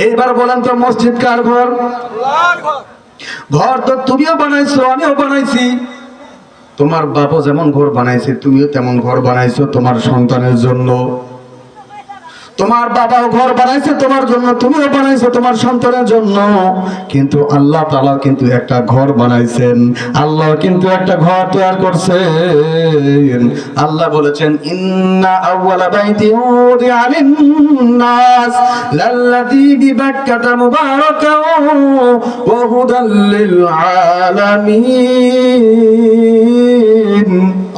এইবার বলেন তো মসজিদ কার ঘর? আল্লাহর ঘর। ঘর তো তুমিও বানাইছো, আমিও বানাইছি। তোমার বাবা যেমন ঘর বানাইছে তুমিও তেমন ঘর বানাইছো তোমার সন্তানের জন্য। তোমার বাবাও ঘর বানাইছে তোমার জন্য, তুমিও বানাইছো তোমার সন্তানের জন্য। কিন্তু আল্লাহ তাআলা কিন্তু একটা ঘর বানাইছেন, আল্লাহ কিন্তু একটা ঘর তৈরি করছেন। আল্লাহ বলেছেন ইন্না আউওয়ালা বাইতি উদিআ লিন-নাস লাল্লাযী বিবাক্কাতা মুবারাকান ওয়া হুদাল লিল আলামিন।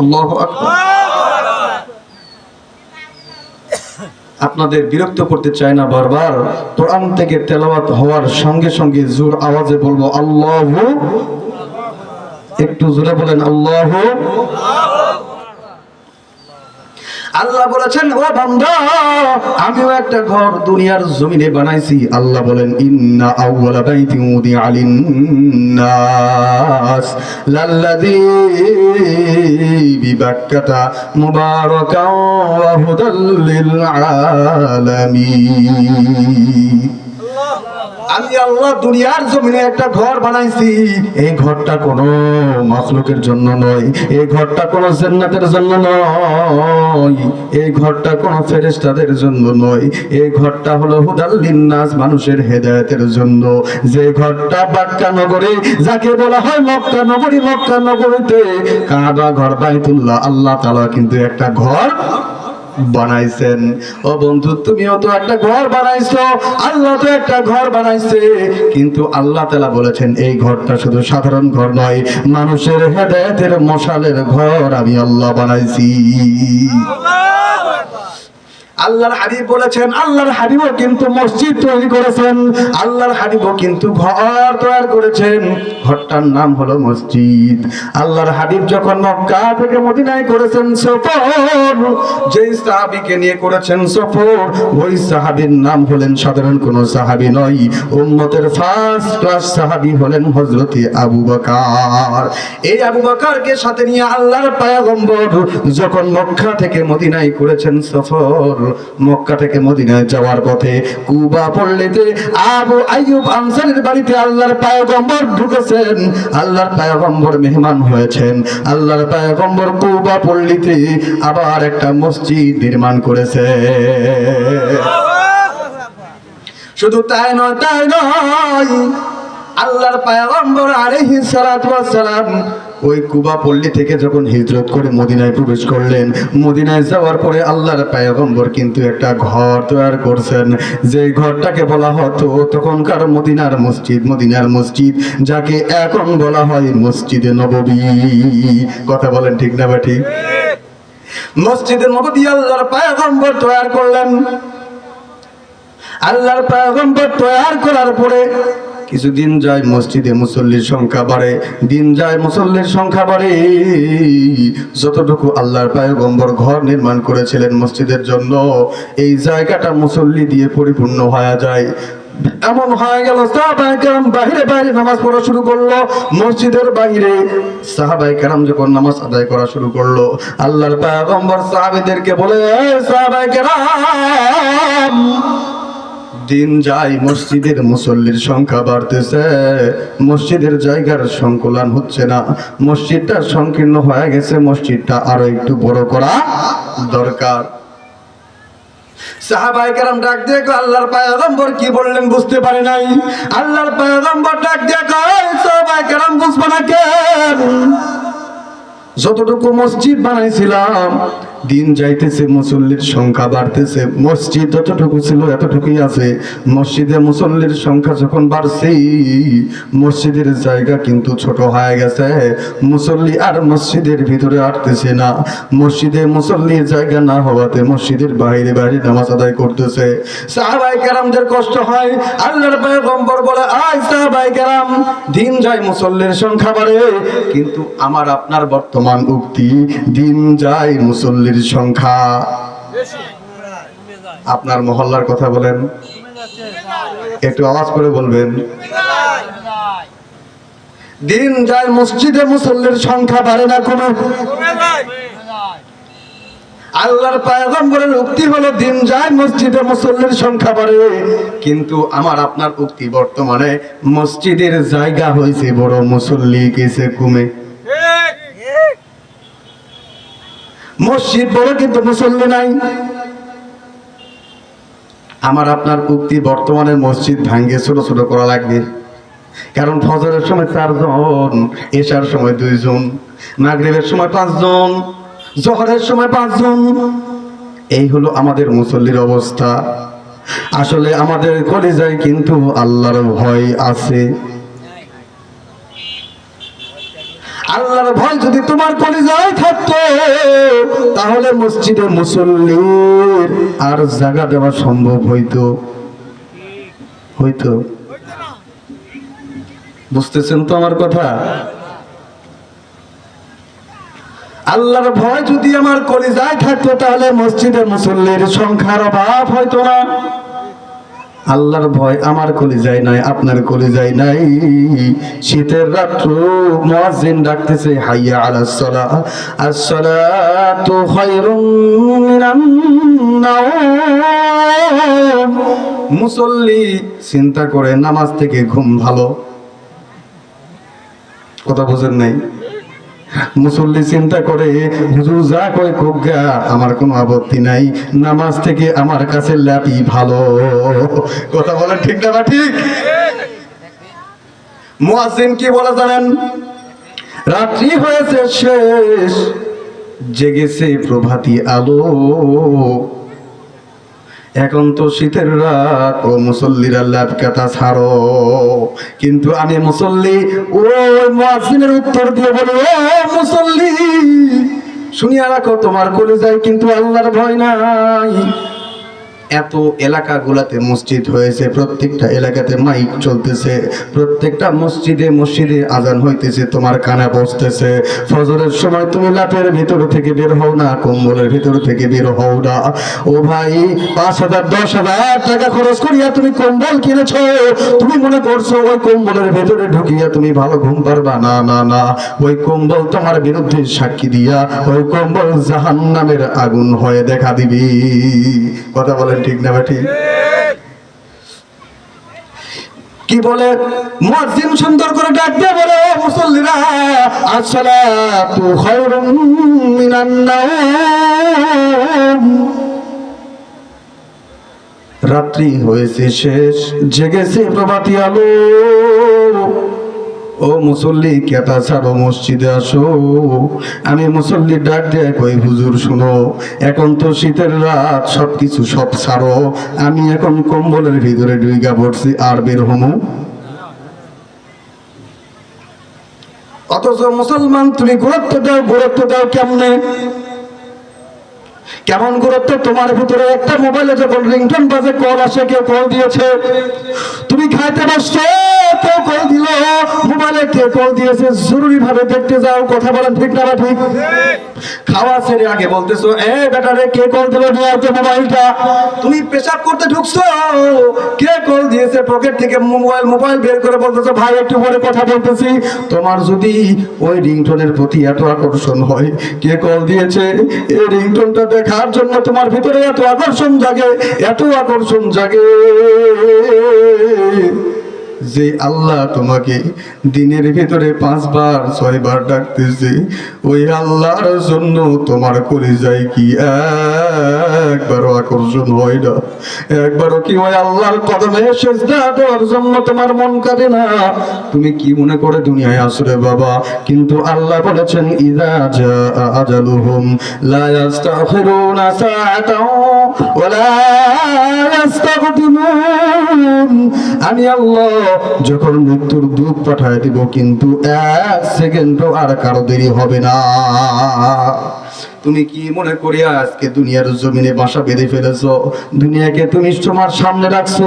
আল্লাহু আকবার। আপনাদের বিরক্ত করতে চাই না, বারবার কোরআন থেকে তেলাওয়াত হওয়ার সঙ্গে সঙ্গে জোর আওয়াজে বলবো আল্লাহু, একটু জোরে বলেন আল্লাহু। আল্লাহ বলেছেন ও বান্দা আমিও একটা ঘর দুনিয়ার জমিনে বানাইছি। আল্লাহ বলেন ইন্না আউওয়ালা বাইতিন উদিআ লিন-নাস লাল্লাযী বিবাক্কাতা মুবারাকান ওয়া হুদাল লিল আলামিন। আমি আল্লাহ দুনিয়ার জমিনে একটা ঘর বানাইছি। এই ঘরটা কোনো মাখলুকের জন্য নয়, এই ঘরটা কোনো জান্নাতের জন্য নয়, এই ঘরটা কোনো ফেরেশতাদের জন্য নয়, এই ঘরটা হলো হুদাল লিন-নাস, মানুষের হেদায়েতের জন্য। যে ঘরটা মক্কা নগরে, যাকে বলা হয় মক্কা নগরী, মক্কা নগরীতে কাবা ঘর বাইতুল্লাহ, আল্লাহ তাআলা কিন্তু একটা ঘর বানাইছেন। ও বন্ধু তুমিও তো একটা ঘর বানাইছো, আল্লাহ তো একটা ঘর বানাইছে। কিন্তু আল্লাহ তাআলা বলেছেন এই ঘরটা শুধু সাধারণ ঘর নয়, মানুষের হেদায়েতের মশালের ঘর আমি আল্লাহ বানাইছি। আল্লাহর হাবিব বলেছেন, আল্লাহর হাবিবও কিন্তু মসজিদ তৈরি করেছেন, আল্লাহর হাবিবও কিন্তু ঘর তৈরি করেছেন, ঘরটার নাম হলো মসজিদ। আল্লাহর হাবিব যখন মক্কা থেকে মদিনায় করেছেন সফর, যেই সাহাবীকে নিয়ে করেছেন সফর, ওই সাহাবীর নাম হলেন সাধারণ কোনো সাহাবী নয়, উম্মতের ফার্স্ট ক্লাস সাহাবী হলেন হযরতে আবু বকর। এই আবু বকরকে সাথে নিয়ে আল্লাহর পয়গম্বর যখন মক্কা থেকে মদিনায় করেছেন সফর, মক্কা থেকে মদিনায় যাওয়ার পথে কুবা পল্লীতে আবু আইয়ুব আনসারীর বাড়িতে আল্লাহর পয়গম্বর ঢুকেছেন, আল্লাহর পয়গম্বর মেহমান হয়েছেন। আল্লাহর পয়গম্বর কুবা পল্লীতে আবার একটা মসজিদ নির্মাণ করেছে। শুধু তাই নয়, তাই নয়, আল্লাহর পয়গম্বর আলাইহিস সালাতু ওয়াস সালাম ওই কুবা পল্লী থেকে যখন হিজরত করে মদিনায় প্রবেশ করলেন, মদিনায় যাওয়ার পরে আল্লাহর পয়গম্বর কিন্তু একটা ঘর তৈরি করছেন, যে ঘরটাকে বলা হতো তখনকার মদিনার মসজিদ, মদিনার মসজিদ, যাকে এখন বলা হয় মসজিদে নববী। কথা বলেন ঠিক না বা ঠিক? মসজিদে নববী আল্লাহর পয়গম্বর তৈরি করলেন। আল্লাহর পয়গম্বর তৈরি করার পরে কিছুদিন যায়, মসজিদে মুসল্লির সংখ্যা বাড়ে, দিন যায় মুসল্লির সংখ্যা বাড়ে। যতটুকু আল্লাহর পয়গম্বর ঘর নির্মাণ করেছিলেন মসজিদের জন্য, এই জায়গাটা মুসল্লি দিয়ে পরিপূর্ণ হয়ে যায়। এমন হয়ে গেল সাহাবায়ে কেরাম বাইরে বাইরে নামাজ পড়া শুরু করলো। মসজিদের বাইরে সাহাবায়ে কেরাম যখন নামাজ আদায় করা শুরু করলো, আল্লাহর পয়গম্বর সাহাবীদেরকে বলে, এই সাহাবায়ে কেরাম, দিন যায় মসজিদের মুসল্লির সংখ্যা বাড়তেছে, মসজিদের জায়গার সংকুলান হচ্ছে না, মসজিদটা সংকীর্ণ হয়ে গেছে, মসজিদটা আরো একটু বড় করা দরকার। সাহাবায়ে কেরাম ডাক দিয়ে আল্লাহর পয়গম্বর কি বললেন বুঝতে পারে নাই। আল্লাহর পয়গম্বর ডাক দিয়ে কয়, সাহাবায়ে কেরাম বুঝবে না কেন? যতটুকু মসজিদ বানাইছিলাম, দিন যাইতেছে মুসল্লির সংখ্যা বাড়তেছে, মসজিদ যতটুকু ছিল এতটুকুই আছে। মসজিদে মুসল্লির সংখ্যা যখন বাড়ছে, মসজিদের জায়গা কিন্তু ছোট হয়ে গেছে, মুসল্লি আর মসজিদের ভিতরে আসতেছে না। মসজিদে মুসল্লির জায়গা না হওয়াতে মসজিদের বাইরে বাইরে নামাজ আদায় করতেছে। সাহাবায়ে কেরামদের কষ্ট হয়। আল্লাহর পয়গম্বর বলে, আয় সাহাবায়ে কেরাম, দিন যায় মুসল্লির সংখ্যা বাড়ে, কিন্তু আমার আপনার বর্তমান উক্তি, দিন যায় মুসল্লির সংখ্যা আপনার মহল্লার কথা বলেন, একটু আওয়াজ করে বলবেন। দিন যায় মসজিদে মুসল্লির সংখ্যা বাড়ে না কমে? আল্লাহর পয়গম্বরের উক্তি হলো দিন যায় মসজিদে মুসল্লির সংখ্যা বাড়ে, কিন্তু আমার আপনার উক্তি বর্তমানে মসজিদের জায়গা হয়েছে বড়, মুসল্লি কেসে কমে। মসজিদ বড় কিন্তু মুসল্লি নাই। আমার আপনার উক্তি বর্তমানে মসজিদ ভাঙ্গে ছোট ছোট করা লাগবে, কারণ ফজরের সময় 4 জন, এশার সময় 2 জন, মাগরিবের সময় 5 জন, জোহরের সময় 5 জন। এই হলো আমাদের মুসল্লির অবস্থা। আসলে আমাদের কলিজায় কিন্তু আল্লাহর ভয় আছে। আল্লাহর ভয় যদি তোমার কলিজায় থাকতো, তাহলে মসজিদে মুসল্লির আর জায়গা দেওয়া সম্ভব হইতো। বুঝতেছেন তো আমার কথা? আল্লাহর ভয় যদি আমার কলিজায় থাকতো, তাহলে মসজিদে মুসল্লির সংখ্যার অভাব হইতো না। আল্লাহর ভয় আমার কলিজায় নাই, আপনার কলিজায় নাই। শীতের রাত্র মুয়াজ্জিন ডাকতেছে, হাইয়া আলাস সালাহ, আস-সালাতু খায়রুম মিনান নাওম। মুসল্লি চিন্তা করে নামাজ থেকে ঘুম ভালো। কথা বুঝেন নাই? মুসল্লি চিন্তা করে, হুজুর যা কয় কোগা, আমার কোনো আপত্তি নাই, নামাজ থেকে আমার কাছে ল্যাপি ভালো। কথা বলেন ঠিক না ঠিক? মুয়াজ্জিন কি বলে জানেন? রাত্রি হয়েছে শেষ, জেগেছে প্রভাতী আলো, এখন তো শীতের রাত, ও মুসল্লিরা ল্যাপ কাটা ছাড়ো। কিন্তু আমি মুসল্লি ওই মুয়াজ্জিনের উত্তর দিয়ে বলি, ও মুসল্লি শুনিয়া রাখো, তোমার কলিজায় কিন্তু আল্লাহর ভয় নাই। এত এলাকাগুলোতে মসজিদ হয়েছে, প্রত্যেকটা এলাকাতে মাইক চলতেছে, প্রত্যেকটা মসজিদে মসজিদে আজান হইতেছে, তোমার কানে বসতেছে। ফজরের সময় তুমি লাপের ভিতর থেকে বের হও না, কম্বলের ভিতর থেকে বের হও না। ও ভাই, 5,000 10,000 টাকা খরচ করিয়া তুমি কম্বল কিনেছো, তুমি মনে করছো ওই কম্বলের ভেতরে ঢুকিয়া তুমি ভালো ঘুম পারবা? না না না, ওই কম্বল তোমার বিরুদ্ধে সাক্ষী দিয়া ওই কম্বল জাহান্নামের আগুন হয়ে দেখা দিবি। কথা বলেন ঠিক না ঠিক? কি বলে মুয়াজ্জিন সুন্দর করে ডাক দিয়ে বলে, মুসল্লিরা আস-সালাতু খায়রুম মিনান নাওম। রাত্রি হয়েছে শেষ, জেগেছে প্রভাতী আলো। ও মুসল্লি কেটা ছাড়ো, মসজিদে আসো। আমি মুসল্লি ডাক দিয়ে কই, হুজুর শুনো, এখন তো শীতের রাত, সবকিছু সব ছাড়ো, আমি এখন কম্বলের ভিতরে ডুইগা পড়ছি, আর বের হমু। অথচ মুসলমান তুমি গুরুত্ব দাও কেমনে? কেমন গুরুত্ব তোমার ভিতরে? একটা মোবাইলে যখন রিংটোন বাজে, কল আসে, কেউ কল দিয়েছে, তুমি খাইতে বসছো, কেউ কল দিল, মোবাইলে কে কল দিয়েছে, জরুরি ভাবে দেখতে যাও। কথা বলেন ঠিক না ঠিক? খাওয়া ছেড়ে আগে বলতেছো, এ বেটারে কে কল দিল, নিয়ে আসো মোবাইলটা। তুমি পেশাব করতে ঢুকছো, কে কল দিয়েছে, পকেট থেকে মোবাইল বের করে বলতেছো, ভাই একটু পরে কথা বলতেছি। তোমার যদি ওই রিংটোনের প্রতি এত আকর্ষণ হয়, কে কল দিয়েছে, এই রিংটোনটা দেখার জন্য তোমার ভিতরে এত আকর্ষণ জাগে যে আল্লাহ তোমাকে দিনের ভিতরে 5 বার 6 বার ডাকতেছে, ওই আল্লাহর জন্য তোমার কলিজায় কি একবারও আকর্ষণ হয় না? একবারও কি ওই আল্লাহর কদমে সিজদা দেওয়ার জন্য তোমার মন কাঁদে না? তুমি কি মনে করে দুনিয়ায় আসো রে বাবা? কিন্তু আল্লাহ বলেছেন, ইযা জাআ আজালুহুম লা ইস্তাখিরুনা সাআতাও ওয়া লা ইস্তাকদিমুন। আমি আল্লাহ যখন মৃত্যুর দূত পাঠায় দিব, কিন্তু 1 সেকেন্ডও আর কারো দেরি হবে না। তুমি কি মনে করিয়া আজকে দুনিয়ার জমিনে বাসা বেঁধে ফেলেছো? দুনিয়াকে তুমি তোমার সামনে রাখছো,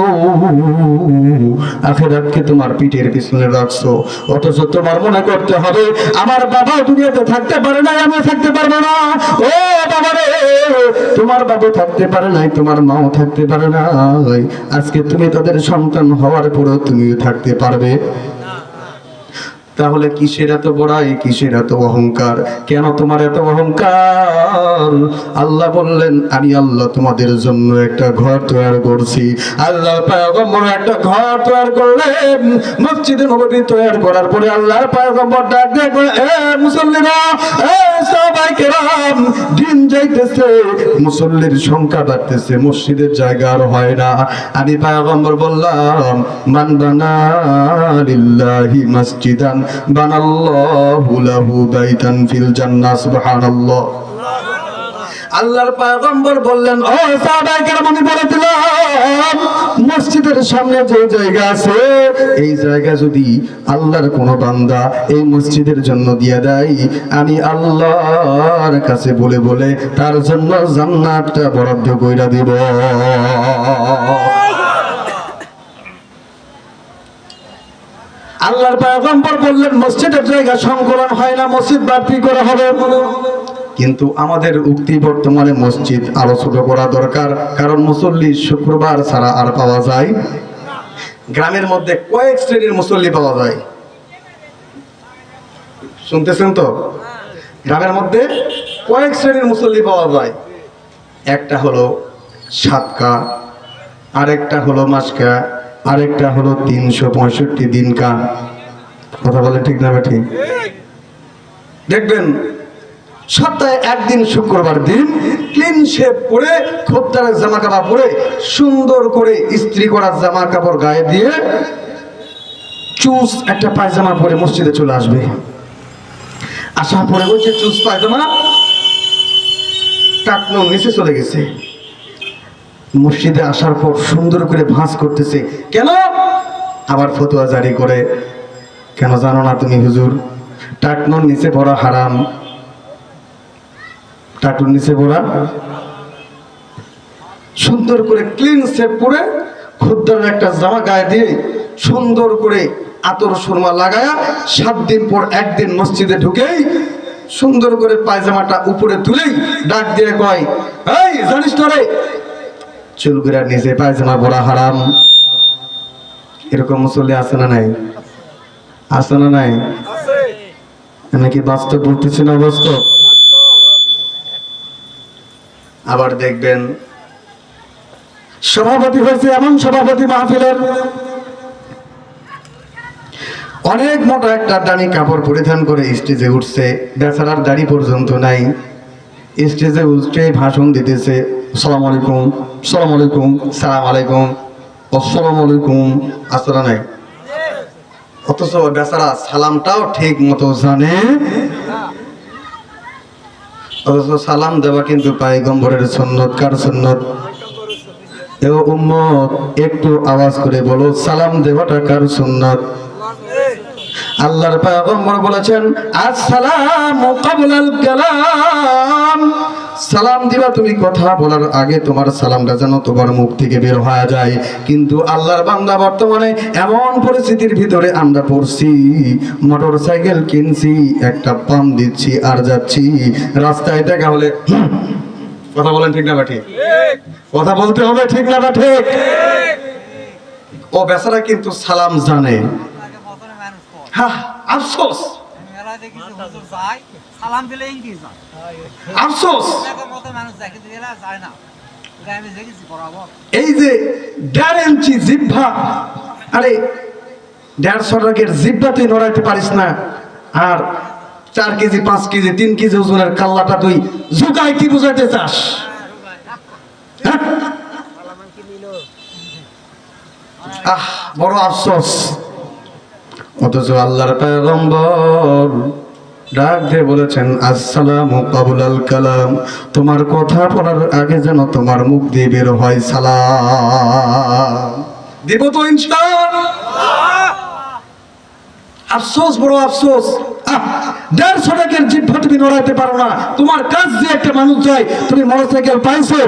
আখিরাতকে তোমার পিঠের পিছনে রাখছো। অথচ তোমার মনে করতে হবে, আমার বাবা দুনিয়াতে থাকতে পারে নাই, আমি থাকতে পারবো না। ও বাবা রে, তোমার বাবা থাকতে পারে নাই, তোমার মাও থাকতে পারে নাই, আজকে তুমি তাদের সন্তান হওয়ার পরেও তুমিও থাকতে পারবে? তাহলে কিসের এত বড়াই, কিসের এত অহংকার? কেন তোমার এত অহংকার? আল্লাহ বললেন, আমি আল্লাহ তোমাদের জন্য একটা ঘর তৈরি করছি। আল্লাহ পয়গম্বর একটা ঘর তৈরি করলেন, মসজিদে নববী তৈরি করার পরে আল্লাহর পয়গম্বর ডাক দিয়ে বলে, এ মুসল্লিরা, এ সাহাবায়ে কেরাম, দিন যাইতেছে, মুসল্লির সংখ্যা বাড়তেছে, মসজিদের জায়গা আর হয় না। আমি পয়গম্বর বললাম, মান বানা লিল্লাহি মসজিদান বানাল্লাহু লাহু বাইতান ফিল জান্নাহ। সুবহানাল্লাহ। আল্লাহর পয়গম্বর বললেন, ও সাহাবায়ে কেরাম, আমি বলে দিলাম, মসজিদের সামনে যে জায়গা আছে, এই জায়গা যদি আল্লাহর কোনো বান্দা এই মসজিদের জন্য দিয়ে দেয়, আমি আল্লাহর কাছে বলে বলে তার জন্য জান্নাতটা বরাদ্দ কইরা দেব। আল্লাহর পয়গম্বর বললেন, মসজিদের জায়গা সংকলন হয় না, মসজিদ বাড়তি করা হবে। কিন্তু আমাদের উক্তি বর্তমানে মসজিদ আরো ছোট করা দরকার, কারণ মুসল্লি শুক্রবার ছাড়া আর পাওয়া যায়। গ্রামের মধ্যে কয়েক শ্রেণীর মুসল্লি পাওয়া যায়, শুনতেছেন তো? গ্রামের মধ্যে কয়েক শ্রেণীর মুসল্লি পাওয়া যায়। একটা হলো সাতকা, আরেকটা হলো মাসকা, আরেকটা হলো 365 দিন কান। কথা বলে ঠিক না ঠিক? দেখবেন সপ্তাহে একদিন শুক্রবার দিন ক্লিন শেভ করে, খোপদার জামা কাপড় পরে, সুন্দর করে ইস্ত্রি করা জামা কাপড় গায়ে দিয়ে চুস একটা পায়জামা পরে মসজিদে চলে আসবে। আসার পরে বলছে, চুস পায়জামা টাকনো নিচে চলে গেছে। মসজিদে আসার পর সুন্দর করে ভাঁজ করতেছে। কেন? আবার ফতোয়া জারি করে, কেন জানো না তুমি হুজুর, টাকনোর নিচে পড়া হারাম। টাটুর নিচে পড়া। সুন্দর করে ক্লিন শেভ করে, খুদ্দার একটা জামা গায়ে দিয়ে, সুন্দর করে আতর সুরমা লাগায়া 7 দিন পর একদিন মসজিদে ঢুকেই সুন্দর করে পায়জামাটা উপরে তুলেই ডাক দিয়ে কয়, এই জানিস তো রে, চুলগুড়ার নিচে পায়জামা পরা হারাম। এরকম মুসল্লি আছে না নাই? আছে না নাই? নাকি বাস্তব বলতেছি না? বাস্তব। আবার দেখবেন সভাপতি হয়েছে এমন সভাপতি মাহফিলের, অনেক মোটা একটা দামি কাপড় পরিধান করে স্টেজে উঠছে, বেচারার দাড়ি পর্যন্ত নাই। স্টেজে উঠে ভাষণ দিতেছে, সালাম আলাইকুম, সালাম আলাইকুম, সালাম আলাইকুম, আসসালামু আলাইকুম, আসসালাম নাই। অথচ বেচারা সালামটাও ঠিক মতো জানে, অথচ সালাম দেওয়া কিন্তু পয়গম্বরের সুন্নত। কার সুন্নত? এ উম্মত, একটু আওয়াজ করে বলো, সালাম দেওয়াটা কার সুন্নত? আল্লাহর পয়গম্বর বলেছেন, আসসালামু ক্বাবলাল কালাম, সালাম দিবা তুমি কথা বলার আগে, তোমার সালামটা যেন তোমার মুখ থেকে বের হয়ে যায়। কিন্তু আল্লাহর বান্দা বর্তমানে এমন পরিস্থিতির ভিতরে আমরা পড়ছি, মোটর সাইকেল কিনছি, একটা পাম্প দিচ্ছি আর যাচ্ছি, রাস্তায় দেখা হলে কথা বলেন ঠিক না বা ঠিক? কথা বলতে হবে ঠিক না বা ঠিক? ও বেচারা কিন্তু সালাম জানে। হ্যাঁ, আফসোস, আফসোস। এই যে 1.5 ইঞ্চি জিহ্বা, আরে 150 টাকার জিহ্বা তুই নড়াইতে পারিস না, আর 4 কেজি 5 কেজি 3 কেজি ওজনের কাল্লাটা তুই জুগাই কি বুঝাইতে চাস? আহ, বড় আফসোস। অথচ আল্লাহর পয়গম্বর ডাক দিয়ে বলেছেন, আসসালামু ক্বাবলাল কালাম, তোমার কথা বলার আগে যেন তোমার মুখ দিয়ে বের হয় সালাম। দিব তো ইনশাআল্লাহ। আফসোস, বড় আফসোস। 150 টাকার জিহ্বা তুমি নড়াইতে পারো না, তোমার কাজ দিয়ে একটা মানুষ যায়, তুমি মোটরসাইকেল পাইছো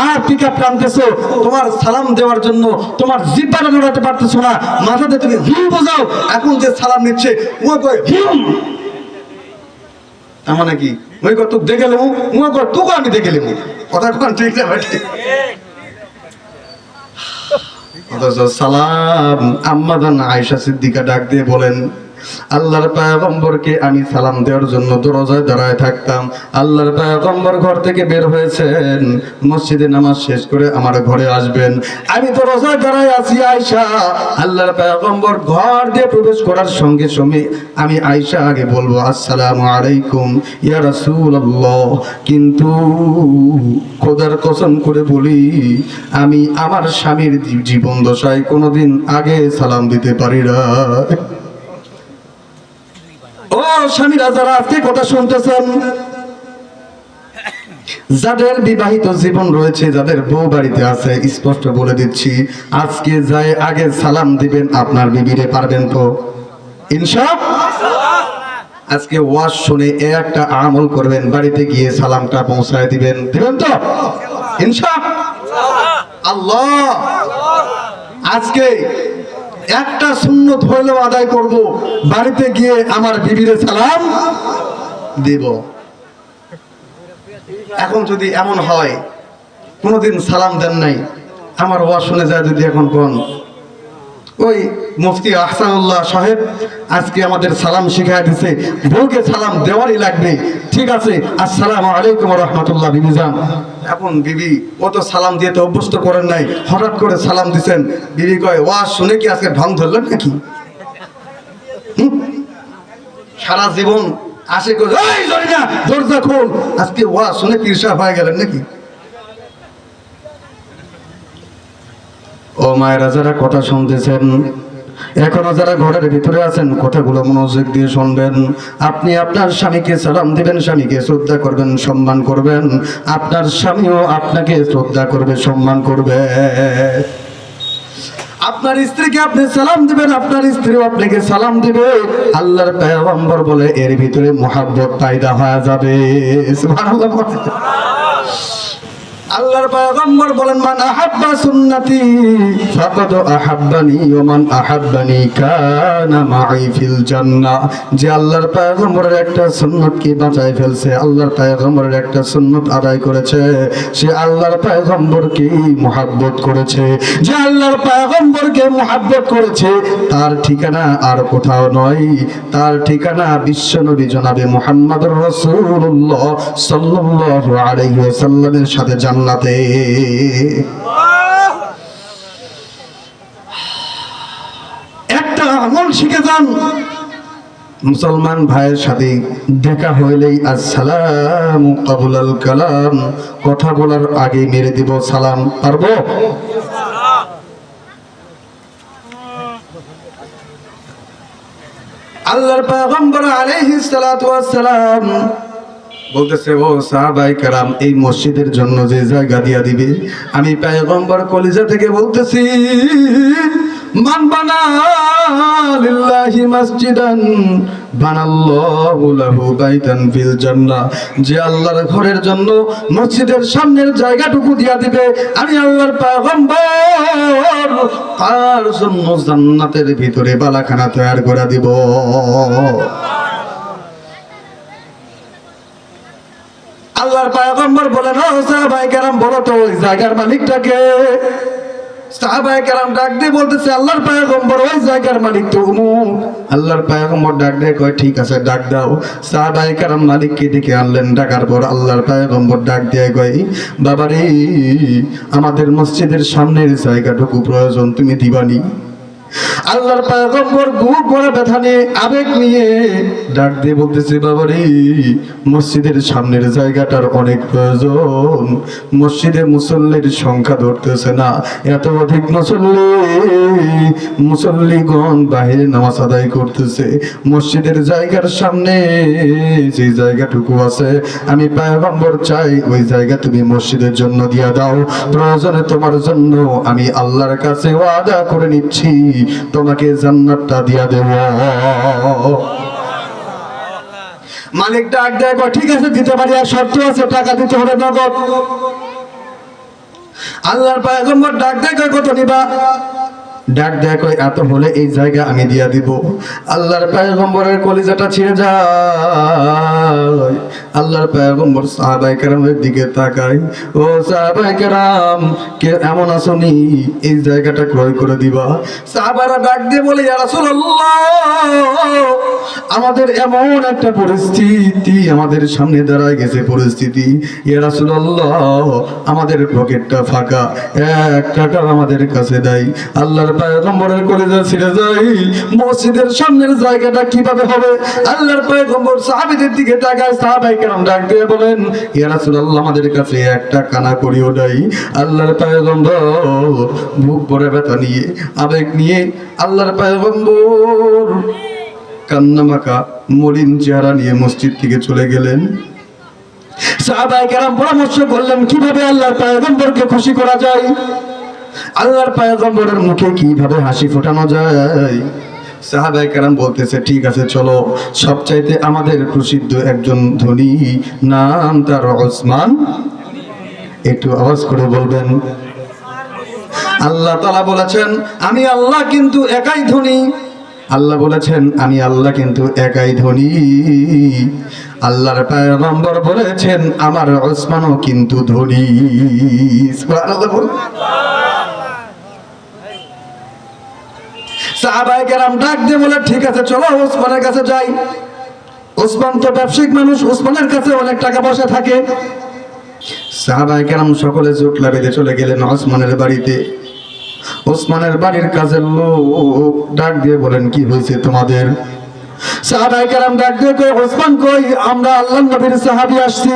আর পিকআপ টানতেছো, তোমার সালাম দেওয়ার জন্য তোমার জিহ্বাটা নড়াতে পারতেছো না, মাথাতে তুমি হুম বোঝাও, এখন যে সালাম নিচ্ছে ও কয় হুম, তার মানে কি? ওই কত দেখে গেলাম, ও কয় তোকে আমি দেখে গেলাম। কথা কোন ঠিক না ভাই? অথচ সালাম আম্মা জান আয়েশা সিদ্দিকা ডাক দিয়ে বলেন, আল্লাহর পয়গম্বরকে আমি সালাম দেওয়ার জন্য দরজায় দাঁড়ায় থাকতাম। আল্লাহর পয়গম্বর ঘর থেকে বের হয়েছেন, মসজিদে নামাজ শেষ করে আমার ঘরে আসবেন, আমি দরজায় দাঁড়ায় আছি আয়েশা। আল্লাহর পয়গম্বর ঘর দিয়ে প্রবেশ করার সঙ্গে সঙ্গে আমি আয়েশা আগে বলবো আসসালামু আলাইকুম ইয়া রাসূলুল্লাহ, কিন্তু খোদার কসম করে বলি আমি আমার স্বামীর জীবন দশায় কোনোদিন আগে সালাম দিতে পারি না। ও স্বামীরা যারা আজকে কথা শুনতেছেন, যাদের বিবাহিত জীবন রয়েছে, যাদের বউ বাড়িতে আছে, স্পষ্ট বলে দিচ্ছি আজকে যাই আগে সালাম দিবেন আপনার বিবিরে, পারবেন তো ইনশাআল্লাহ? আজকে ওয়াজ শুনে একটা আমল করবেন, বাড়িতে গিয়ে সালামটা পৌঁছায় দিবেন তো ইনশাআল্লাহ। আজকে একটা সুন্নত হইলেও আদায় করব, বাড়িতে গিয়ে আমার বিবিরে সালাম দিব। এখন যদি এমন হয় কোনোদিন সালাম দেন নাই, আমার ওয়াজ শুনে যায় যদি এখন কোন ওই মুফতি আহসানুল্লাহ সাহেব আজকে আমাদের সালাম শিখায় দিছে, বউকে সালাম দেওয়ারই লাগবে, ঠিক আছে আসসালামু আলাইকুম ওয়া রাহমাতুল্লাহ বিবি যান। এখন বিবি ও তো সালাম দিয়ে তো অভ্যস্ত করেন নাই, হঠাৎ করে সালাম দিছেন, বিবি কয় ওয়াজ শুনে কি আজকে ঢং ধরলেন নাকি? সারা জীবন আসে কই এই জরিনা দরজা খোল, আজকে ওয়াজ শুনে পীরসাহেব হয়ে গেলেন নাকি? ও মায়েরা যারা কথা শুনতেছেন, এখনো যারা ঘরের ভিতরে আছেন, কথাগুলো মনোযোগ দিয়ে শুনবেন। আপনি আপনার স্বামীকে সালাম দিবেন, স্বামীকে শ্রদ্ধা করবেন, সম্মান করবেন, আপনার স্বামীও আপনাকে শ্রদ্ধা করবে, সম্মান করবে। আপনার স্ত্রীকে আপনি সালাম দিবেন, আপনার স্ত্রীও আপনাকে সালাম দিবে। আল্লাহর পয়গম্বর বলে এর ভিতরে মুহাব্বত পয়দা হয়ে যাবে। সুবহানাল্লাহ। আল্লাহর পয়গম্বর বলেন মান আহাব্বা সুন্নতি ফাকাদ আহাব্বানি ওয়া মান আহাব্বানি কানা মাই ফিল জান্নাহ। যে আল্লাহর পয়গম্বরের একটা সুন্নতকে বাঁচায় ফেলছে, আল্লাহর পয়গম্বরের একটা সুন্নত আদায় করেছে, সে আল্লাহর পয়গম্বরকে মুহাব্বত করেছে। যে আল্লাহর পয়গম্বরকে মুহাব্বত করেছে তার ঠিকানা আর কোথাও নয়, তার ঠিকানা বিশ্বনবী জনাবে মুহাম্মদুর রাসূলুল্লাহ সাল্লাল্লাহু আলাইহি ওয়াসাল্লামের সাথে জান্নাতে। একটা আমল শিখে যান, মুসলমান ভাইয়ের সাথে দেখা হইলেই আসসালামু কাবুলাল কালাম, কথা বলার আগে মেরে দিব সালাম, পারবো? আল্লাহর পয়গম্বর আলাইহিস সালাতু ওয়াস সালাম বলতেছে ও সাহাবায়ে কেরাম, এই মসজিদের জন্য যে জায়গা দিয়া দিবে, আমি পয়গম্বর কলিজা থেকে বলতেছি মান বানা লিল্লাহি মসজিদান বানাল্লাহু লাহু বাইতান ফিল জান্নাহ। যে আল্লাহর ঘরের জন্য মসজিদের সামনের জায়গাটুকু দিয়া দিবে, আমি আল্লাহর পয়গম্বর তার জন্য জান্নাতের ভিতরে বালাখানা তৈরি করে দিব। আল্লাহর পয়গম্বর বলেন ও সাহাবায়ে কেরাম বলো তো ওই জায়গার মালিকটাকে? সাহাবায়ে কেরাম ডাক দিয়ে বলতেছে আল্লাহর পয়গম্বর ওই জায়গার মালিক তো অমুক। আল্লাহর পয়গম্বর ডাক দিয়ে কয় ঠিক আছে ডাক দাও। সাহাবায়ে কেরাম মালিককে ডেকে আনলেন, ডাকার পর আল্লাহর পয়গম্বর ডাক দিয়ে কয় বাবারে, আমাদের মসজিদের সামনের জায়গাটুকু প্রয়োজন, তুমি দিবানি? আল্লাহর পয়গম্বর বুক ভরা ব্যথা নিয়ে, আবেগ নিয়ে ডাক দিয়ে বলতেছে বাবারে, মসজিদের সামনের জায়গাটার অনেক প্রয়োজন, মসজিদে মুসল্লির সংখ্যা ধরতেছে না, এত অধিক মুসল্লিগণ বাহিরে নামাজ আদায় করতেছে, মসজিদের জায়গার সামনে যে জায়গাটুকু আছে আমি পয়গম্বর চাই ওই জায়গা তুমি মসজিদের জন্য দিয়া দাও, প্রয়োজনে তোমার জন্য আমি আল্লাহর কাছে ওয়াদা করে নিচ্ছি তোমাকে জান্নাতটা দিয়া দেব। মালিক ডাক দেয় ঠিক আছে দিতে পারি, আর শর্ত আছে, টাকা দিতে হবে নগদ। আল্লাহর পয়গম্বর ডাক দেয় কত নিবা? ডাক দেয় কই এত হলে এই জায়গা আমি দিয়া দিব। আল্লাহর পয়গম্বরের কলিজাটা ছিঁড়ে যায়। আল্লাহর পয়গম্বর সাহাবায়ে কেরামের দিকে তাকায়, ও সাহাবায়ে কেরাম কে এমন আসনি এই জায়গাটা ক্রয় করে দিবা? সাহাবারা ডাক দিয়ে বলে, ইয়া রাসূলুল্লাহ, আমাদের এমন একটা পরিস্থিতি আমাদের সামনে দাঁড়ায় গেছে পরিস্থিতি, ইয়া রাসূলুল্লাহ আমাদের পকেটটা ফাঁকা, 1 টাকা আমাদের কাছে দেয়। আল্লাহর পয়গম্বরের কলিজা ছিঁড়ে যায়। মসজিদের সামনের জায়গাটা কিভাবে হবে? আল্লাহর পয়গম্বর সাহাবীদের দিকে তাকায়, সাহাবায়ে কেরাম ডাক দিয়ে বলেন, ইয়া রাসূলুল্লাহ আমাদের কাছে 1 টাকা না করিও নাই। আল্লাহর পয়গম্বর বুক ভরে ব্যথা নিয়ে, আবেগ নিয়ে আল্লাহর পয়গম্বর কান্নামাখা মলিন চেহারা নিয়ে মসজিদ থেকে চলে গেলেন। সাহাবায়ে কেরাম পরামর্শ করলেন কিভাবে আল্লাহর পয়গম্বরকে খুশি করা যায়, আল্লাহর পয়গম্বরের মুখে কিভাবে হাসি ফোটানো যায়। সাহাবায়ে কেরাম বলতেছে, ঠিক আছে চলো, সবচাইতে আমাদের প্রসিদ্ধ একজন ধনী, নাম তার ওসমান। একটু আওয়াজ করে বলবেন। আল্লাহ তাআলা বলেছেন আমি আল্লাহ কিন্তু একাই ধনী। আল্লাহ বলেছেন আমি আল্লাহ কিন্তু একাই ধনী। আল্লাহর পয়গম্বর বলেছেন আমার ওসমানও কিন্তু ধনী। সুবহানাল্লাহ। সাহাবায়ে কেরাম ডাক দিয়ে বলে, ঠিক আছে চলো ওসমানের কাছে যাই। ওসমান তো ব্যবসায়িক মানুষ, ওসমানের কাছে অনেক টাকা পয়সা থাকে। সাহাবায়ে কেরাম সকলে জোটলা বেঁধে চলে গেলেন ওসমানের বাড়িতে। ওসমানের বাড়ির কাজের লোক ডাক দিয়ে বলেন, কি হয়েছে তোমাদের? সাহাবায়ে কেরাম ডাক দিয়ে কই, ওসমান কই? আমরা আল্লাহর নবীর সাহাবী আসছি।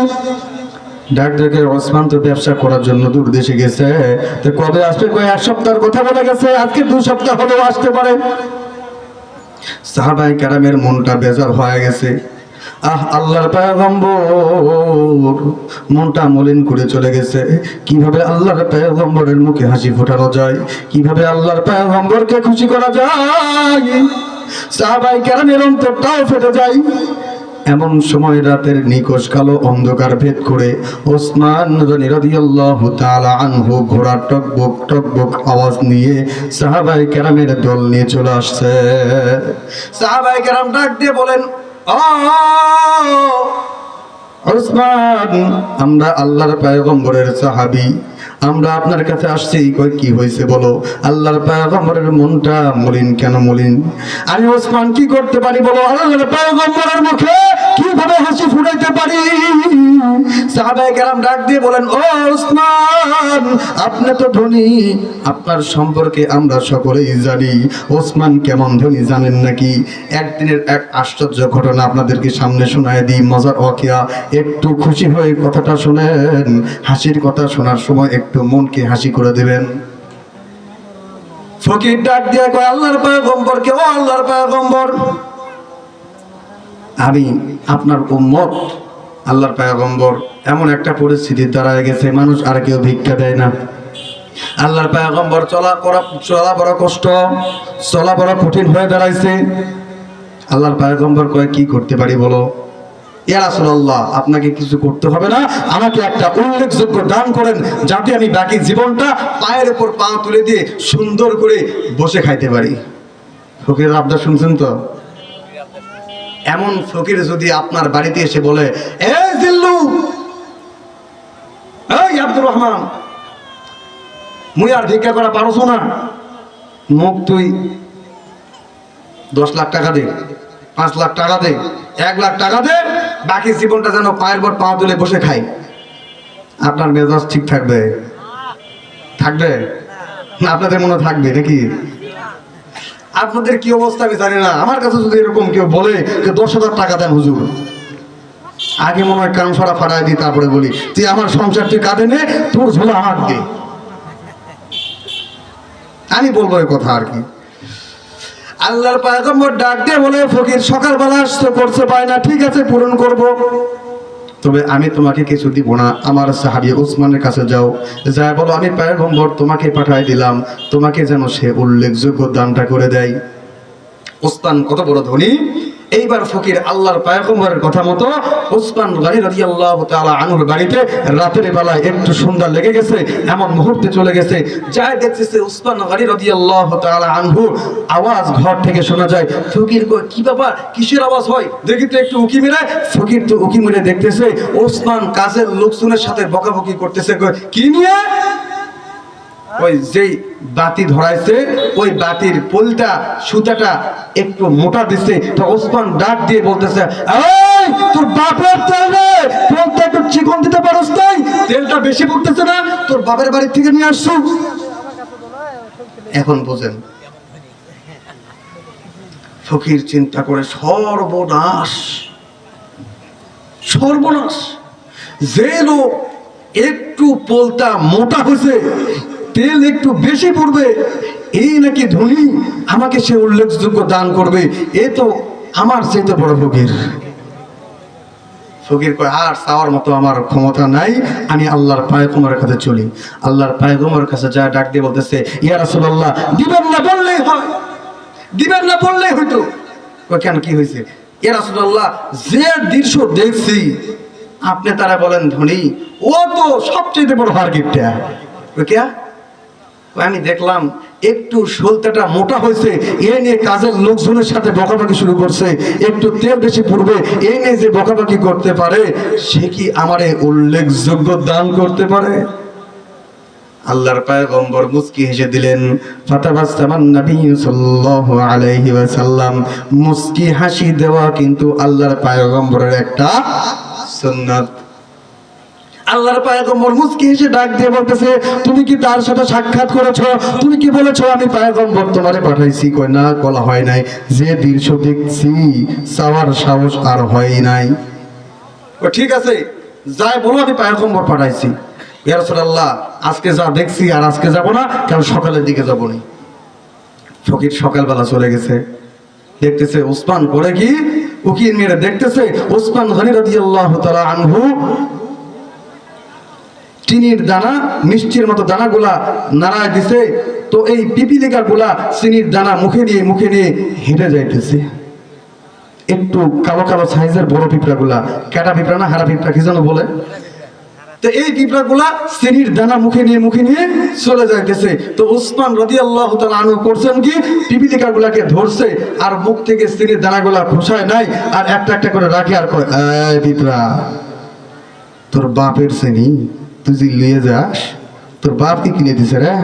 ডাক দিয়ে ওসমান তো ব্যবসা করার জন্য দূর দেশে গেছে, তো কবে আসবে? কই 1 সপ্তাহের কথা বলে গেছে, আজকে 2 সপ্তাহ হলেও আসতে পারে। সাহাবায়ে কেরামের মনটা বেজার হয়ে গেছে। আল্লাহর পয়গম্বর মনটা মলিন করে চলে গেছে। কিভাবে আল্লাহর পয়গম্বরের মুখে হাসি ফোটানো যায়, কিভাবে আল্লাহর পয়গম্বরকে খুশি করা যায়। সাহাবায়ে কেরামের অন্তরটাও ফেটে যায়। এমন সময় রাতের নিকষ কালো অন্ধকার ভেদ করে ওসমান রাদিয়াল্লাহু তাআলা আনহু ঘোড়ার টকবক টকবক আওয়াজ নিয়ে সাহাবায়ে কেরামের দল নিয়ে চলে আসছে। সাহাবায়ে কেরাম ডাক দিয়ে বলেন, ওসমান আমরা আল্লাহর পয়গম্বরের সাহাবী, আমরা আপনার কাছে আসছি। কই কি হয়েছে বলো? আল্লাহর পয়গম্বরের মনটা মলিন কেন? মলিন আমি ওসমান কি করতে পারি বলো? আল্লাহর পয়গম্বরের মুখে কিভাবে হাসি ফুটাইতে পারি? সাহাবায়ে কেরাম ডাক দিয়ে বলেন, ও ওসমান আপনি তো ধনী, আপনার সম্পর্কে আমরা সকলেই জানি। ওসমান কেমন ধনী জানেন নাকি? একদিনের এক আশ্চর্য ঘটনা আপনাদেরকে সামনে শোনায় দিই, মজার ওয়াকিয়া। একটু খুশি হয়ে কথাটা শুনেন, হাসির কথা শোনার সময় একটু মনকে হাসি করে দেবেন। ফকির ডাক দিয়ে কয়, আল্লাহর পয়গম্বরকে, ও আল্লাহর পয়গম্বর আমি আপনার উম্মত। আল্লাহর পয়গম্বর এমন একটা পরিস্থিতি দাঁড়ায় গেছে, মানুষ আর কেউ ভিক্ষা দেয় না। আল্লাহর পয়গম্বর চলা বড় কষ্ট, চলা বড় কঠিন হয়ে দাঁড়াইছে। আল্লাহর পয়গম্বর কয় কি করতে পারি বলো? ইয়া রাসূলুল্লাহ আপনাকে কিছু করতে হবে না, আমাকে একটা উল্লেখযোগ্য দান করেন যাতে আমি বাকি জীবনটা পায়ের উপর পা তুলে দিয়ে সুন্দর করে বসে খাইতে পারি। ফকিরের আবদার শুনছেন তো? এমন ফকির যদি আপনার বাড়িতে এসে বলে, এই জিল্লু, এই আব্দুর রহমান, মুই আর ভিক্ষা করা পারছ না, মুখ তুই 10 লাখ টাকা দে, 5 লাখ টাকা দে, 1 লাখ টাকা দে, বাকি জীবনটা যেন পায়ের পর পা তুলে বসে খাই। আপনার মেজাজ ঠিক থাকবে? থাকবে না? আপনাদের মনে থাকবে নাকি? আপনাদের কি অবস্থা আমি জানি না। আমার কাছে যদি এরকম কেউ বলে 10,000 টাকা দেন হুজুর, আগে মনে হয় কান সরা ফাটাই দিই, তারপরে বলি তুই আমার সংসার তুই কাঁদে নে, তোর ঝোলা আমার দে। আমি বলবো এই কথা আর কি। আল্লাহর পয়গম্বর ডাক দিয়ে বলে, ফকির সকালবেলা আসতে করছে পায় না, ঠিক আছে পূরণ করব, তবে আমি তোমাকে কিছু দিব না। আমার সাহাবী ওসমানের কাছে যাও, যায় বলো আমি পয়গম্বর তোমাকে পাঠাই দিলাম, তোমাকে যেন সে উল্লেখযোগ্য দানটা করে দেয়। ওসমান কত বড় ধনী, এইবার ফকির আল্লাহর পয়গম্বরের কথা মতো ওসমান গনি রাদিয়াল্লাহু তাআলা আনহুর বাড়িতে রাতের বেলায় একটু সন্ধ্যা লেগে গেছে, এমন মুহূর্তে চলে গেছে, যায় দেখতেছে ওসমান গনি রাদিয়াল্লাহু তাআলা আনহু আওয়াজ ঘর থেকে শোনা যায়। ফকির কয় কি ব্যাপার, কিসের আওয়াজ হয় দেখি তো একটু উকি মেরে। ফকির তো উকি মেরে দেখতেছে ওসমান কাজের লোকজনের সাথে বকাবকি করতেছে। কয় কি নিয়ে? ওই যেই বাতি ধরাইছে ওই বাতির পোলটা সুতাটা একটু মোটা দিচ্ছে। তো ওসমান ডাক দিয়ে বলতেছে, এই তোর বাপের তেল রে, পোলটা একটু চিকন দিতে পারস নাই? তেলটা বেশি পড়তেছে না? তোর বাপের বাড়ি থেকে নিয়ে আসছো। এখন বোঝেন ফকির চিন্তা করে সর্বনাশ, সর্বনাশ। যে লোক একটু পোলটা মোটা হয়েছে, তেল একটু বেশি পড়বে, এই নাকি ধনী, আমাকে সে উল্লেখযোগ্য দান করবে, এ তো আমার চাইতে বড় ফকির। ফকির কয় আর চাওয়ার মতো আমার ক্ষমতা নাই, আমি আল্লাহর পয়গম্বরের কাছে চলি। আল্লাহর পয়গম্বরের কাছে যা ডাক দিয়ে বলতেছে, ইয়া রাসূলুল্লাহ, দিবেন না বললেই হয়, দিবেন না বললেই হইতো। কয় কেন, কি হয়েছে? ইয়া রাসূলুল্লাহ, যে দৃশ্য দেখছি আপনি তারা বলেন ধনী, ও তো সবচেয়ে বড় হার গিফটটা। কে? আমি দেখলাম একটু সলতাটা মোটা হয়েছে, এ নিয়ে কাজের লোকজনের সাথে বকাবকি শুরু করছে, একটু তেল বেশি পড়বে, এই নিয়ে যে বকাবকি করতে পারে সে কি আমারে উল্লেখযোগ্য দান করতে পারে? আল্লাহর পয়গম্বর মুস্কি হেসে দিলেন। ফাতাবাসসামান নবী সাল্লাল্লাহু আলাইহি ওয়াসাল্লাম। মুস্কি হাসি দেওয়া কিন্তু আল্লাহর পয়গম্বরের একটা সুন্নাত। আল্লাহর পয়গম্বর মুস্কি হেসে ডাক দিয়ে বলতেছে, তুমি কি তার সাথে সাক্ষাৎ করেছো? তুমি কি বলেছো আমি পয়গম্বর তোমারে পাঠাইছি? কই না, বলা হয় নাই। যে দৃশ্য দেখছি চাওয়ার সাহস আর হয় নাই। ও ঠিক আছে, যাই বলো আমি পয়গম্বর পাঠাইছি। ইয়া রাসূলুল্লাহ, আজকে যা দেখছি আর আজকে যাব না, কারণ সকালের দিকে যাবো না। ফকির সকালবেলা চলে গেছে, দেখতেছে ওসমান করে কি উকির মেরে দেখতেছে ওসমান গনি রাদিয়াল্লাহু তাআলা আনহু চিনির দানা, মিষ্টির মতো দানাগুলা নাড়ায় দিছে। তো এই পিপিলিকা গুলা চিনির দানা মুখে নিয়ে হেঁটে যাইতেছে। একটু কালো কালো সাইজের বড় পিঁপড়া গুলা, কাটা পিঁপড়া না হারা পিঁপড়া কি যেন বলে, তো এই পিঁপড়া গুলা চিনির দানা মুখে নিয়ে চলে যাইতেছে। তো ওসমান রাদিয়াল্লাহু তাআলা আনহু করছেন কি, পিপিলিকা গুলাকে ধরছে আর মুখ থেকে চিনির দানাগুলা খোসায় নাই, আর একটা একটা করে রাখে আর কয়, এই পিঁপড়া, তোর বাপের চিনি তুই যে লিয়ে যাস, তোর বাপ কি কিনে দিছে রে,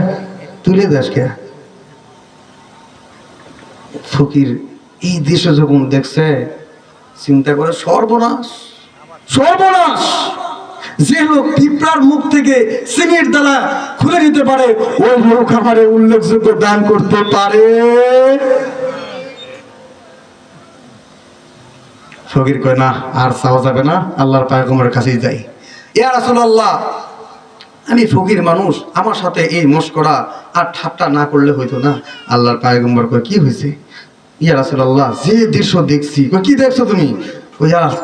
তুই লিয়ে যাস কে? ফকির এই দৃশ্য যখন দেখছে চিন্তা করে, সর্বনাশ, সর্বনাশ। যে লোক পিঁপড়ার মুখ থেকে চিনির দানা খুলে দিতে পারে, ওই লোক আমারে উল্লেখযোগ্য দান করতে পারে? ফকির কয় না, আর চাওয়া যাবে না, আল্লাহর পয়গম্বরের কাছেই যাই। ইয়া রাসূলুল্লাহ, আমি ফকির মানুষ, আমার সাথে এই মশকরা আর ঠাট্টা না করলে হইতো না। আল্লাহর পয়গম্বর কয় কি হয়েছে? ইয়া রাসূলুল্লাহ, যে দৃশ্য দেখছি। কয় কি দেখছো তুমি?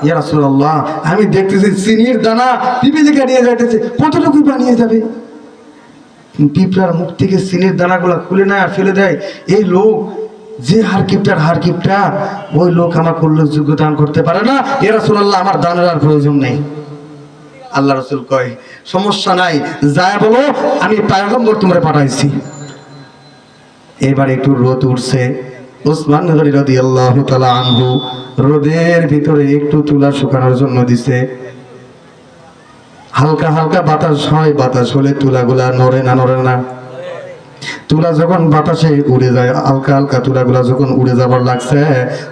ইয়া রাসূলুল্লাহ, আমি দেখতেছি চিনির দানা পিপিলিকা নিয়ে যাইতেছে। কতটুকু বানিয়ে যাবে? পিঁপড়ার মুখ থেকে চিনির দানাগুলা খুলে নেয় আর ফেলে দেয়। এই লোক যে হার কিপটা, ওই লোক আমাকে উল্লেখযোগ্য দান করতে পারে না। ইয়া রাসূলুল্লাহ, আমার দানের আর প্রয়োজন নেই। আল্লাহ রাসূল কয় সমস্যা নাই, যায় বলো আমি পয়গম্বর তোমারে পাঠাইছি। এবার একটু রোদ উঠছে। ওসমান গনি রাদিয়াল্লাহু তাআলা আনহু রোদের ভিতরে একটু তুলা শুকানোর জন্য দিছে। হালকা হালকা বাতাস হয়, বাতাস হলে তুলাগুলা নড়ে না। তুলা যখন বাতাসে উড়ে যায়, হালকা হালকা তুলাগুলা যখন উড়ে যাবার লাগছে,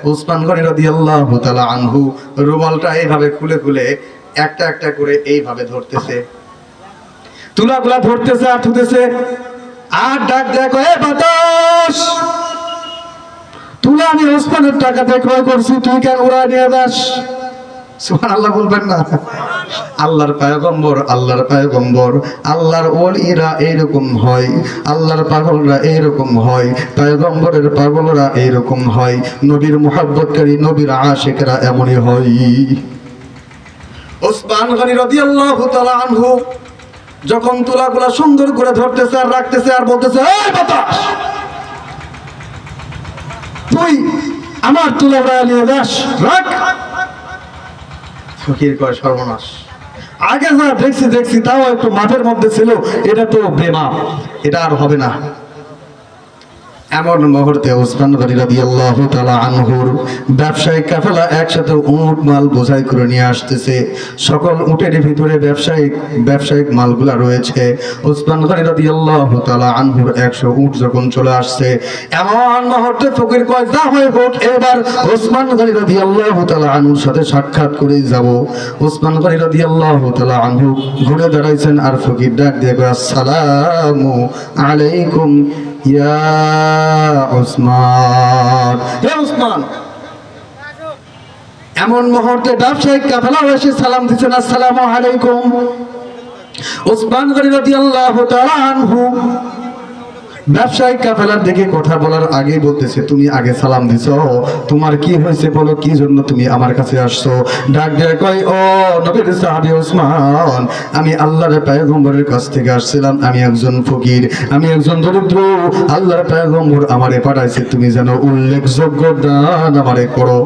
ওসমান গনি রাদিয়াল্লাহু তাআলা আনহু রুমালটা এইভাবে খুলে একটা একটা করে এইভাবে ধরতেছে, তুলাগুলা ধরতেছে আর থুতেছে, আর ডাক দেখো, এ বাতাস, তুলা আমি ওসমানের টাকাতে ক্রয় করছি, তুই কেন ওরা নিয়ে যাস? সুবহানাল্লাহ বলবেন না? আল্লাহর পয়গম্বর, আল্লাহর ওলিরা এইরকম হয়, আল্লাহর পাগলরা এইরকম হয়, পয়গম্বরের পাগলরা এইরকম হয়, নবীর মুহাব্বতকারী, নবীর আশিকরা এমনই হয়। ওসমান গনি রাদিয়াল্লাহু তাআলা আনহু যখন তুলাগুলা সুন্দর করে ধরতেছে আর রাখতেছে আর বলতেছে, এই বাতাস, তুই আমার তুলে নিয়ে যাস, রাখ। ফকির কয় সর্বনাশ, আগে যা দেখছি তাও একটু মাঠের মধ্যে ছিল, এটা তো বেমাপ, এটা আর হবে না। এমন মুহূর্তে ওসমান গনি রাদিয়াল্লাহু তাআলা আনহুর ব্যবসায়িক কাফেলা একসাথে উট মাল বোঝাই করে নিয়ে আসতেছে। সকল উটের ভিতরে ব্যবসায়িক মালগুলা রয়েছে। ওসমান গনি রাদিয়াল্লাহু তাআলা আনহুর 100 উট যখন চলে আসছে, এমন মুহূর্তে ফকির কয় যা হয় হোক, এবার ওসমান গনি রাদিয়াল্লাহু তাআলা আনহুর সাথে সাক্ষাৎ করেই যাব। ওসমান গনি রাদিয়াল্লাহু তাআলা আনহু ঘুরে দাঁড়াইছেন, আর ফকির ডাক দিয়ে কয় আসসালামু আলাইকুম ইয়া ওসমান, হে ওসমান। এমন মুহূর্তে ব্যবসায়িক কাফেলা এসে সালাম দিচ্ছেন, আসসালামু আলাইকুম। ওসমান গনি রাদিয়াল্লাহু তাআলা আনহু ব্যবসায়িক কাফেলার দিকে কথা বলার আগে বলতেছে, তুমি আগে সালাম দিছো, তোমার কি হয়েছে বলো, কি জন্য তুমি আমার কাছে আসছো? ডাক দিয়ে কয়, ও নবীর সাহাবী ওসমান, আমি আল্লাহর পয়গম্বরের কাছ থেকে আসছিলাম, আমি একজন ফকির, আমি একজন দরিদ্র, আল্লাহর পয়গম্বর আমারে পাঠাইছে, তুমি যেন উল্লেখযোগ্য দান আমারে করো।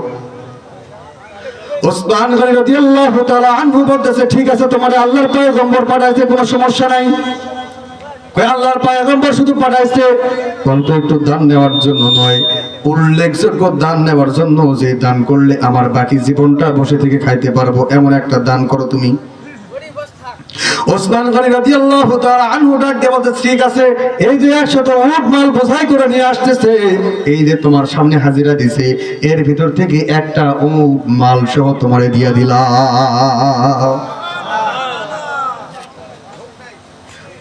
ওসমান গনি রাদিয়াল্লাহু তাআলা আনহু বলতেছে, ঠিক আছে, তোমার আল্লাহর পয়গম্বর পাঠাইছে, কোনো সমস্যা নাই। আল্লাহর পয়গম্বর শুধু পাঠাইছে অল্প একটু দান নেওয়ার জন্য নয়, উল্লেখযোগ্য দান নেওয়ার জন্য, যে দান করলে আমার বাকি জীবনটা বসে থেকে খাইতে পারবো, এমন একটা দান করো তুমি। ওসমান গনি রাদিয়াল্লাহু তাআলা আনহু ডাক দিয়ে বলতে, ঠিক আছে, এই যে 100 উট মাল বোঝাই করে নিয়ে আসতেছে, এই যে তোমার সামনে হাজিরা দিছে, এর ভিতর থেকে একটা উট মাল সহ তোমারে দিয়া দিলাম।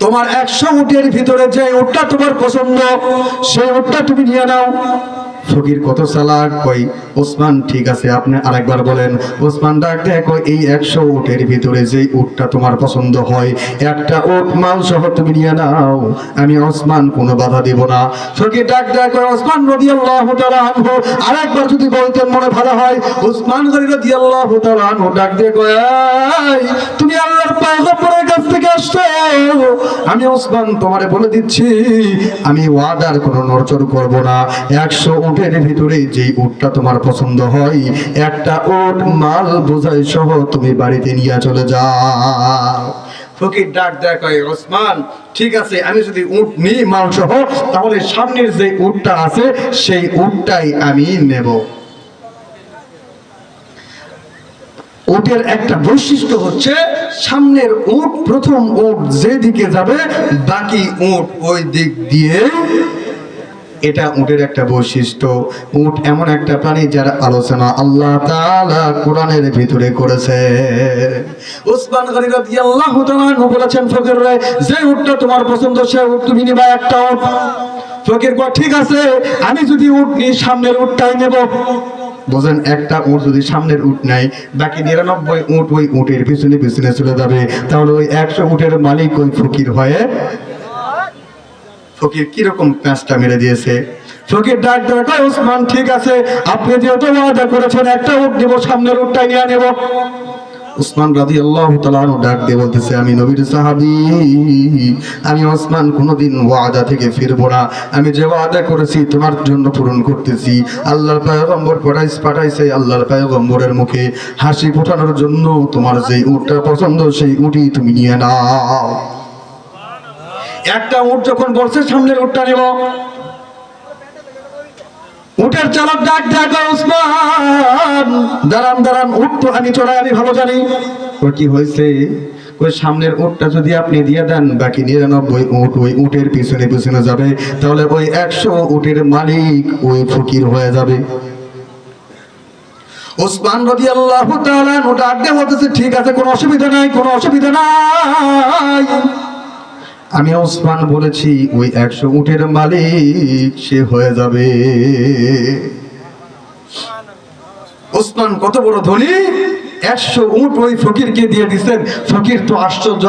তোমার 100 উটের ভিতরে যে উটটা তোমার পছন্দ, সেই উটটা তুমি নিয়ে নাও। ফকির কত চালাক, কই ওসমান ঠিক আছে, আপনি আরেকবার বলেন। ওসমান ডাক দেয়, কই এই 100 উটের ভিতরে যে উটটা তোমার পছন্দ হয়, একটা উট মাল সহ তুমি নিয়ে নাও, আমি ওসমান কোনো বাধা দেব না। ফকির ডাক দেয়, কই ওসমান রাদিয়াল্লাহু তাআলা আনহু আরেকবার যদি বলতেন মনে ভালো হয়। ওসমান গনি রাদিয়াল্লাহু তাআলা আনহু ডাক দিয়ে কয়, তুমি আল্লাহর পয়গম্বরের কাছ থেকে আসছো, আমি ওসমান তোমারে বলে দিচ্ছি, আমি ওয়াদার কোনো নড়চড় করব না। 100 উটের ভিতরে যে উটটা তোমার পছন্দ হয়, একটা উট মাল বোঝাই সহ তুমি বাড়িতে নিয়ে চলে যাও। ফকির ডাক দেয়, কয় ওসমান ঠিক আছে, আমি যদি উট নিই মাল সহ, তাহলে সামনের যে উটটা আছে সেই উটটাই আমি নেব। উটের একটা বৈশিষ্ট্য হচ্ছে, সামনের উট, প্রথম উট যেদিকে যাবে বাকি উট ওই দিক দিয়ে, এটা উটের একটা বৈশিষ্ট্য। উট এমন একটা প্রাণী যার আলোচনা আল্লাহ তাআলা কোরআনের ভিতরে করেছে। ওসমান গনি রাদিয়াল্লাহু তাআলা বলেছেন, ফকির রে, যে উটটা তোমার পছন্দ সেই উট তুমি নিবা, একটা উট। ফকির কয়, ঠিক আছে, আমি যদি উট নিই সামনের উটটাই নেব। বোঝেন, একটা উট যদি সামনের উট নাই, বাকি 99 উট ওই উটের পিছনে পিছনে চলে যাবে, তাহলে ওই 100 উটের মালিক ওই ফকির হয়ে। ফকির কিরকম প্যাঁচটা মেরে দিয়েছে। ফকির ডাক দেয়, কয় ওসমান ঠিক আছে, আপনি যেহেতু ওয়াদা করেছেন, একটা উট নেব, সামনের উটটাই নিয়ে নেব। ওসমান রাদিয়াল্লাহু তাআলা আনহু ডাক দিয়ে বলতেছে, আমি নবীর সাহাবী, আমি ওসমান কোনোদিন ওয়াদা থেকে ফিরবো না, আমি যে ওয়াদা করেছি তোমার জন্য পূরণ করতেছি। আল্লাহর পয়গম্বর পাঠাইছে, আল্লাহর পয়গম্বরের মুখে হাসি ফোটানোর জন্য, তোমার যেই উটটা পছন্দ সেই উটই তুমি নিয়ে নাও। একটা উট যখন বলছে সামনের উটটা নেব, উটের চালক ডাক দেয়, ওসমান দাঁড়ান দাঁড়ান, উট তো আমি চড়াই, আমি ভালো জানি। ওর কি হয়েছে? ওই সামনের উটটা যদি আপনি দিয়ে দেন, বাকি 99 উট ওই উটের পিছনে পিছনে যাবে, তাহলে ওই 100 উটের মালিক ওই ফকির হয়ে যাবে। ওসমান রাদিয়াল্লাহু তাআলা ডাক দিয়ে বলতেছে, ঠিক আছে, কোনো অসুবিধা নাই, কোনো অসুবিধা নাই। আমি ওসমান বলেছি, ওই 100 উটের মালিক সে হয়ে যাবে। ওসমান কত বড় ধনী, 100 উট ওই ফকিরকে দিয়ে দিচ্ছেন। ফকির তো আশ্চর্য,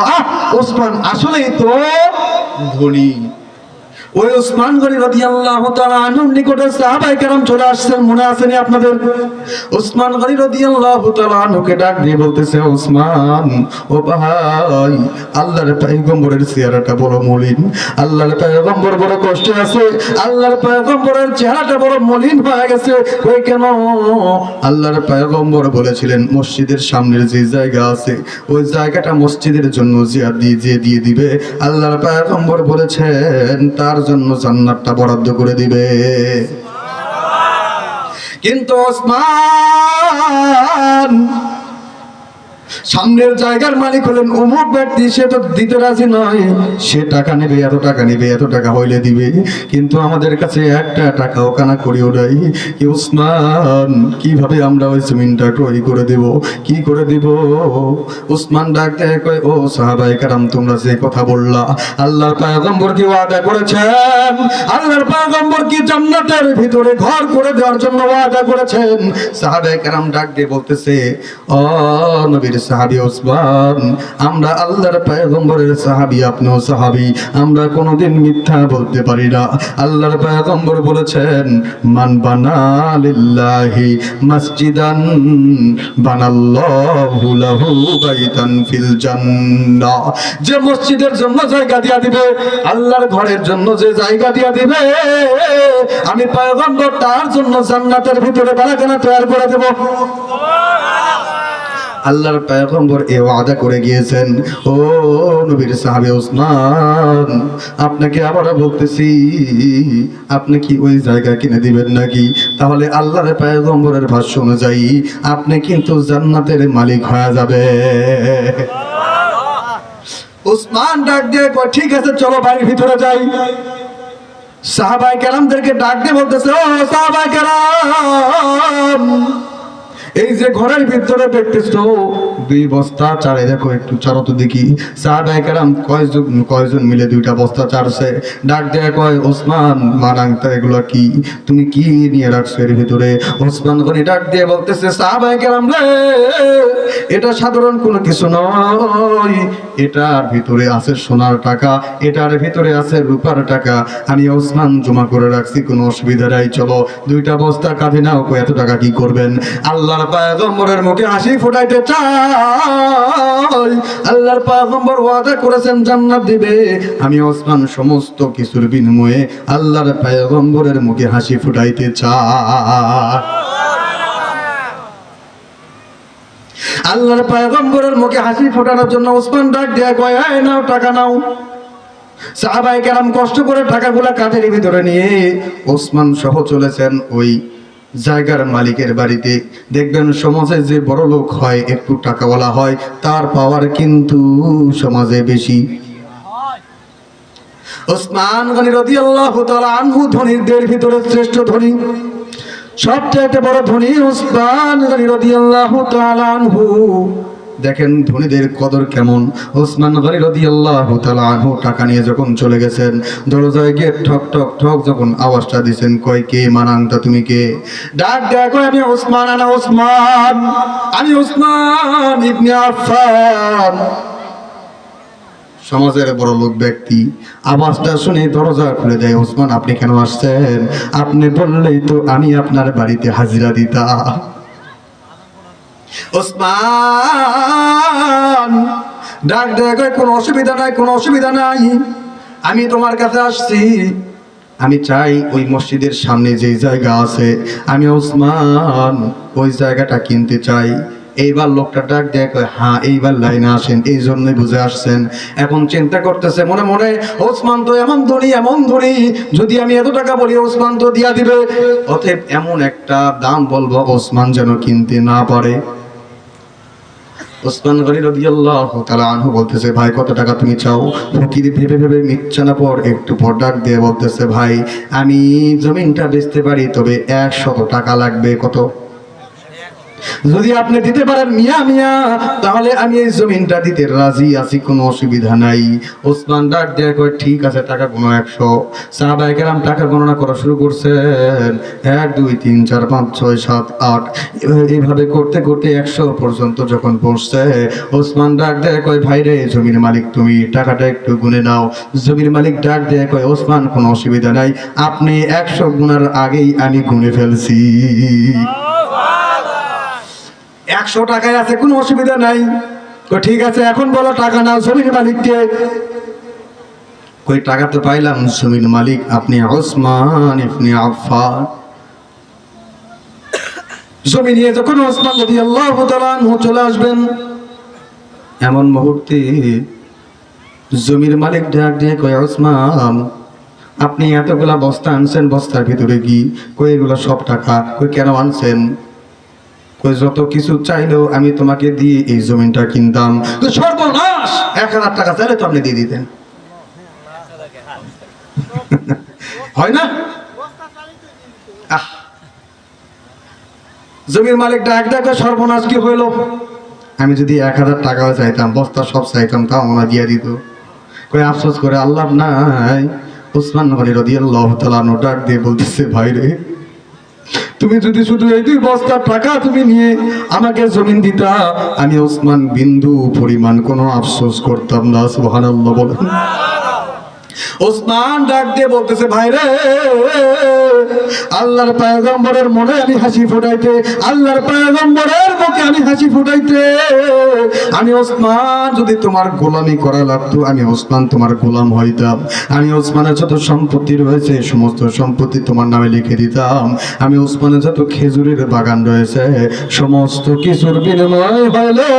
ওসমান আসলেই তো ধনী। ওই ওসমান গনি রাদিয়াল্লাহু তাআলা আনহুর নিকটে সাহাবায়ে কেরাম চলে আসছেন, মনে আছে নি আপনাদের? ওসমান গনি রাদিয়াল্লাহু তাআলা আনহুকে ডাক দিয়ে বলতেছে, ওসমান ও ভাই, আল্লাহর পয়গম্বরের চেহারাটা বড় মলিন, আল্লাহর পয়গম্বর বড় কষ্টে আছে, আল্লাহর পয়গম্বরের চেহারাটা বড় মলিন হয়ে গেছে। ওই কেন? আল্লাহর পয়গম্বর বলেছিলেন মসজিদের সামনের যে জায়গা আছে ওই জায়গাটা মসজিদের জন্য দিয়ে দিবে। আল্লাহর পয়গম্বর বলেছেন তার জন্য জান্নাতটা বরাদ্দ করে দিবে। কিন্তু ওসমান সামনের জায়গার মালিক হলেন অমুক ব্যক্তি, সে তো দিতে রাজি নয়, সে টাকা নেবে, এত টাকা নেবে, এত টাকা হইলে দিবে, কিন্তু আমাদের কাছে একটা টাকাও কানা করিও নাই। উসমান কিভাবে আমরা ওই জমিনটা ক্রয় করে দেব, কি করে দিব? উসমান ডাক দেয়, কয় ও সাহাবায়ে কেরাম, তোমরা যে কথা বললা, আল্লাহর পয়গম্বর কি ওয়াদা করেছেন? আল্লাহর পয়গম্বর কি জান্নাতের ভিতরে ঘর করে দেওয়ার জন্য ওয়াদা করেছেন? সাহাবায়ে কেরাম ডাক দিয়ে বলতেছে, ও নবীর সাহাবী ওসমান, আমরা আল্লাহর পয়গম্বরের সাহাবী, আপনিও সাহাবী, আমরা কোনোদিন মিথ্যা বলতে পারি না। আল্লাহর পয়গম্বর বলেছেন, মান বানা লিল্লাহি মসজিদান বানাল্লাহু লাহু বাইতান ফিল জান্নাহ। যে মসজিদের জন্য জায়গা দিয়া দিবে, আল্লাহর ঘরের জন্য যে জায়গা দিয়া দিবে, আমি পয়গম্বর তার জন্য জান্নাতের ভিতরে বাগান তৈরি করে দেব। আল্লাহর পয়গম্বর এই ওয়াদা করে গিয়েছেন। ও নবীর সাহাবী ওসমান, আপনাকে আবার বলতেছি, আপনি কি ওই জায়গা কিনে দিবেন নাকি? তাহলে আল্লাহর পয়গম্বরের ভাষ্য অনুযায়ী আপনি কিন্তু জান্নাতের মালিক হয়ে যাবে। ওসমান ডাক দিয়ে কয়, ঠিক আছে চলো বাড়ির ভিতরে যাই। সাহাবায়ে কেরামদেরকে ডাক দিয়ে বলতেছে, ও সাহাবায়ে কেরাম, এই যে ঘরের ভিতরে দেখতেছো 2 বস্তা চারে, দেখো একটু চারো তো দেখি। সাহাবায়ে কেরাম কয়জন মিলে 2টা বস্তা চারছে। ডাক দেয়া কয়, ওসমান মানাংতা এগুলো কি, তুমি কি নিয়ে রাখছো এর ভিতরে? ওসমান গনি ডাক দিয়ে বলতেছে, সাহাবায়ে কেরাম রে, এটা সাধারণ কোনো কিছু নয়, এটার ভিতরে আছে সোনার টাকা, এটার ভিতরে আছে রূপার টাকা, আমি ওসমান জমা করে রাখছি, কোনো অসুবিধা নাই, চলো 2টা বস্তা কাঁধে নাও। এত টাকা কি করবেন? আল্লাহর পয়গম্বরের মুখে হাসি ফুটাইতে চাই। আল্লাহর পয়গম্বর ওয়াদা করেছেন জান্নাত দিবে, আমি ওসমান সমস্ত কিছুর বিনিময়ে আল্লাহর পয়গম্বরের মুখে হাসি ফুটাইতে চাই। আল্লাহর পয়গম্বরের মুখে হাসি ফোটানোর জন্য ওসমান ডাক দেয়া কয়, এই নাও টাকা নাও। সাহাবায়ে কেরাম কষ্ট করে টাকাগুলা কাঁধের ভিতরে নিয়ে ওসমান সহ চলেছেন ওই জায়গার মালিকের বাড়িতে। দেখবেন সমাজে যে বড় লোক হয়, একটু টাকাওয়ালা হয়, তার পাওয়ার কিন্তু সমাজে বেশি। ওসমান গনি রাদিয়াল্লাহু তাআলা আনহু ধনীদের ভিতরে শ্রেষ্ঠ ধনী, সবচেয়ে বড় ধনী ওসমান গনি রাদিয়াল্লাহু তাআলা আনহু। দেখেন ধনীদের কদর কেমন। ওসমান গনি রাদিয়াল্লাহু তাআলা আনহু টাকা নিয়ে যখন চলে গেছেন, দরজায় গিয়ে ঠক ঠক ঠক যখন আওয়াজটা দিয়েছেন, কয় কে মানাংতা, তুমি কে? ডাক দেয়া কয়, আমি ওসমান, আনা ওসমান, আমি ওসমান ইবনে আফফান, সমাজের বড় লোক ব্যক্তি। আওয়াজটা শুনে দরজা খুলে দেয়। ওসমান, আপনি কেন আসছেন? আপনি বললেই তো আমি আপনার বাড়িতে হাজিরা দিতাম। ওসমান ডাক দেয়া কয়, কোনো অসুবিধা নাই, কোনো অসুবিধা নাই, আমি তোমার কাছে আসছি, আমি চাই ওই মসজিদের সামনে যে জায়গা আছে, আমি ওসমান ওই জায়গাটা কিনতে চাই। এইবার লোকটা ডাক দেয়া কয়, হ্যাঁ এইবার লাইনে আসেন, এই জন্যই বুঝে আসছেন। এখন চিন্তা করতেছে মনে মনে, ওসমান তো এমন ধনী, এমন ধনী, যদি আমি এত টাকা বলি ওসমান তো দিয়া দিবে, অতএব এমন একটা দাম বলবো ওসমান যেন কিনতে না পারে। ওসমান গনি রাদিয়াল্লাহু তাআলা আনহু বলতেছে, ভাই কত টাকা তুমি চাও? ফকির ভেবে ভেবে নিচ্ছানা পর একটু পর ডাক দিয়ে বলতেছে, ভাই আমি জমিনটা বেচতে পারি, তবে 100 টাকা লাগবে। কত? যদি আপনি দিতে পারেন মিয়া মিয়া, তাহলে আমি এই জমিনটা দিতে রাজি আছি, কোনো অসুবিধা নাই। ওসমান ডাক দিয়ে কয় ঠিক আছে, টাকা গুনো 100। সাহাবায়ে কেরাম টাকা গণনা করা শুরু করছেন, 1 2 3 4 5 6 7 8, এইভাবে করতে করতে 100 পর্যন্ত যখন পৌঁছছে, ওসমান ডাক দিয়ে কয় ভাই রে, জমির মালিক তুমি টাকাটা একটু গুনে নাও। জমির মালিক ডাক দিয়ে কয় ওসমান কোনো অসুবিধা নাই, আপনি 100 গুনার আগেই আমি গুনে ফেলছি। 100 টাকায় আছে, কোনো অসুবিধা নাই। ঠিক আছে, এখন বলো টাকা নাও জমির মালিককে। কই টাকা তো পাইলাম জমির মালিক আপনি ওসমান ইবনে আফফান। জমি নিয়ে যখন ওসমান রাদিয়াল্লাহু তাআলা আনহু চলে আসবেন, এমন মুহূর্তে জমির মালিক ডাক দিয়ে কয় ওসমান আপনি এতগুলা বস্তা আনছেন, বস্তার ভিতরে কি? কই এগুলো সব টাকা। কই কেন আনছেন? কই যত কিছু চাইলেও আমি তোমাকে দিয়ে এই জমিনটা কিনতাম। সর্বনাশ, 1000 টাকা চাইলে তো আপনি দিয়ে দিতেন, হয় না? জমির মালিক ডাক ডাক সর্বনাশ কি হইল? আমি যদি 1000 টাকাও চাইতাম, বস্তা সব চাইতাম, তাও আমরা দিয়ে দিত। কই আফসোস করে আল্লাহ নাই। ওসমান গনি রাদিয়াল্লাহু তাআলা আনহু ডাক দিয়ে বলতেছে ভাই রে, তুমি যদি শুধু এই 2 বস্তার টাকা তুমি নিয়ে আমাকে জমিন দিতা, আমি ওসমান বিন্দু পরিমাণ কোনো আফসোস করতাম না। সুবহানাল্লাহ বলেন। ওসমান ডাক দিয়ে বলতেছে ভাই রে, আল্লাহর পয়গম্বরের মনে আমি হাসি ফুটাইতে, আল্লাহর পয়গম্বরের মুখে আমি হাসি ফুটাইতে, আমি ওসমান যদি তোমার গোলামি করা লাগতো, আমি ওসমান তোমার গোলাম হইতাম। আমি ওসমানের যত সম্পত্তি রয়েছে সমস্ত সম্পত্তি তোমার নামে লিখে দিতাম। আমি ওসমানের যত খেজুরের বাগান রয়েছে সমস্ত কিছুর বিনিময় হইলে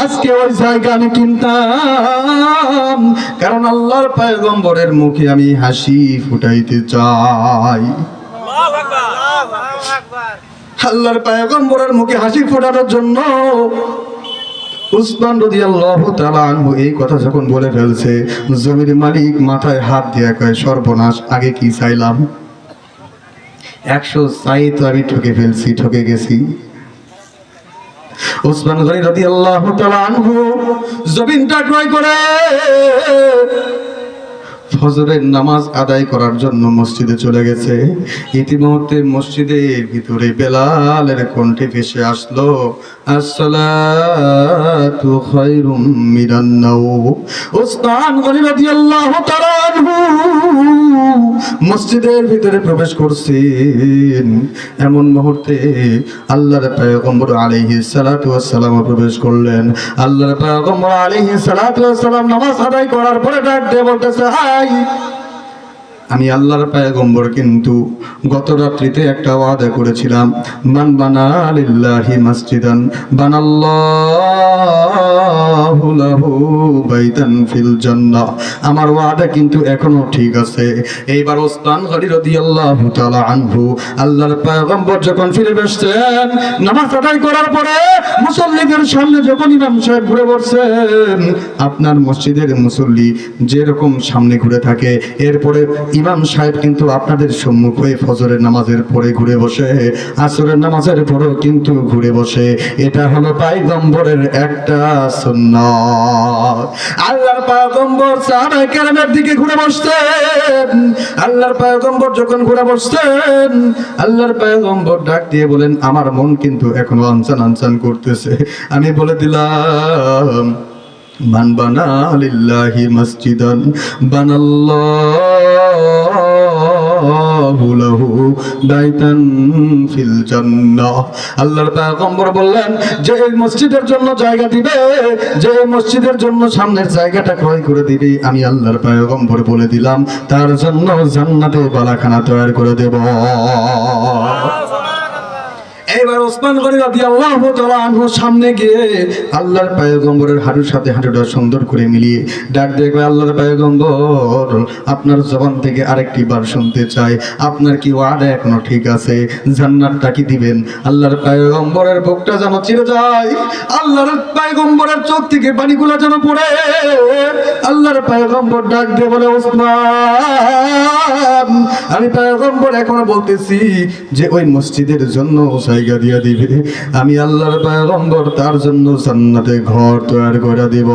আজকে ওই জায়গা আমি কিনতাম, কারণ আল্লাহর পয়গম্বরের মুখে আমি হাসি ফুটাইতে চাই। আল্লাহর পয়গম্বরের মুখে হাসি ফোটানোর জন্য উসমান রাদিয়াল্লাহু তাআলা আনহু এই কথা যখন বলে ফেলছে, জমির মালিক মাথায় হাত দিয়ে কয় সর্বনাশ, আগে কি চাইলাম? 100 চাই তো আমি ঠকে ফেলছি, ঠকে গেছি। উসমান গনি রাদিয়াল্লাহু তাআলা আনহু জমিনটা ক্রয় করে ফজরের নামাজ আদায় করার জন্য মসজিদে চলে গেছে। ইতিমধ্যে মসজিদের ভিতরে বেলালের কণ্ঠে ভেসে আসলো, আসসালাতু খায়রুম মিনান নাওম। উসমান গনি রাদিয়াল্লাহু তাআলা আনহু মসজিদের ভিতরে প্রবেশ করছেন, এমন মুহূর্তে আল্লাহর পয়গম্বর আলাইহিস সালাতু ওয়াস সালাম প্রবেশ করলেন। আল্লাহর পয়গম্বর আলাইহিস সালাতু ওয়াস সালাম নামাজ আদায় করার পরে ডাক দিয়ে বলতেছে, হাই, আমি আল্লাহর পয়গম্বর কিন্তু গত রাত্রিতে একটা ওয়াদা করেছিলাম, মান বানা লিল্লাহি মসজিদান বানাল্লাহু লাহু বাইতান ফিল জান্নাহ। আমার ওয়াদা কিন্তু এখনো ঠিক আছে। এইবার ওসমান গনি রাদিয়াল্লাহু তাআলা আনহু আল্লাহর পয়গম্বর যখন ফিরে বসছেন, নামাজ আদায় করার পরে মুসল্লিদের সামনে যখন ইমাম সাহেব ঘুরে বসছেন, আপনার মসজিদের মুসল্লি যেরকম সামনে ঘুরে থাকে, এরপরে ইমাম সাহেব কিন্তু আপনাদের সম্মুখ হয়ে ফজরের নামাজের পরে ঘুরে বসে, আসরের নামাজের পরেও কিন্তু ঘুরে বসে। এটা হলো পয়গম্বরের একটা সুন্নাত। আল্লাহর পয়গম্বর সাহাবায়ে কেরামের দিকে ঘুরে বসতেন। আল্লাহর পয়গম্বর যখন ঘুরে বসতেন, আল্লাহর পয়গম্বর ডাক দিয়ে বলেন, আমার মন কিন্তু এখনো আনচান আনচান করতেছে। আমি বলে দিলাম, মান বানা লিল্লাহি মসজিদান বানাল্লাহু লাহু বাইতান ফিল জান্নাহ। আল্লাহর পয়গম্বর বললেন, যে এই মসজিদের জন্য জায়গা দিবে, যে এই মসজিদের জন্য সামনের জায়গাটা ক্রয় করে দিবে, আমি আল্লাহর পয়গম্বর বলে দিলাম তার জন্য জান্নাতে বালাখানা তৈরি করে দেব। এবার ওসমান গনি রাদিয়াল্লাহু তাআলা আনহু সামনে গিয়ে আল্লাহর পয়গম্বরের হাঁটুর সাথে হাঁটুটা সুন্দর করে মিলিয়ে ডাক দিয়ে কয়, আল্লাহর পয়গম্বর, আপনার জবান থেকে আরেকটি বার শুনতে চাই, আপনার কি ওয়াদা এখনো ঠিক আছে? জান্নাতটা কি দিবেন? আল্লাহর পয়গম্বরের বুকটা যেন চিরে যায়, আল্লাহর পয়গম্বরের চোখ থেকে পানিগুলো যেন পড়ে। আল্লাহর পয়গম্বর ডাক দিয়ে বলে, ওসমান, আমি পয়গম্বর এখনো বলতেছি যে ওই মসজিদের জন্য জায়গা জায়গা দিয়ে দিবে, আমি আল্লাহর পয়গম্বর তার জন্য জান্নাতে ঘর তৈরি করে দিব।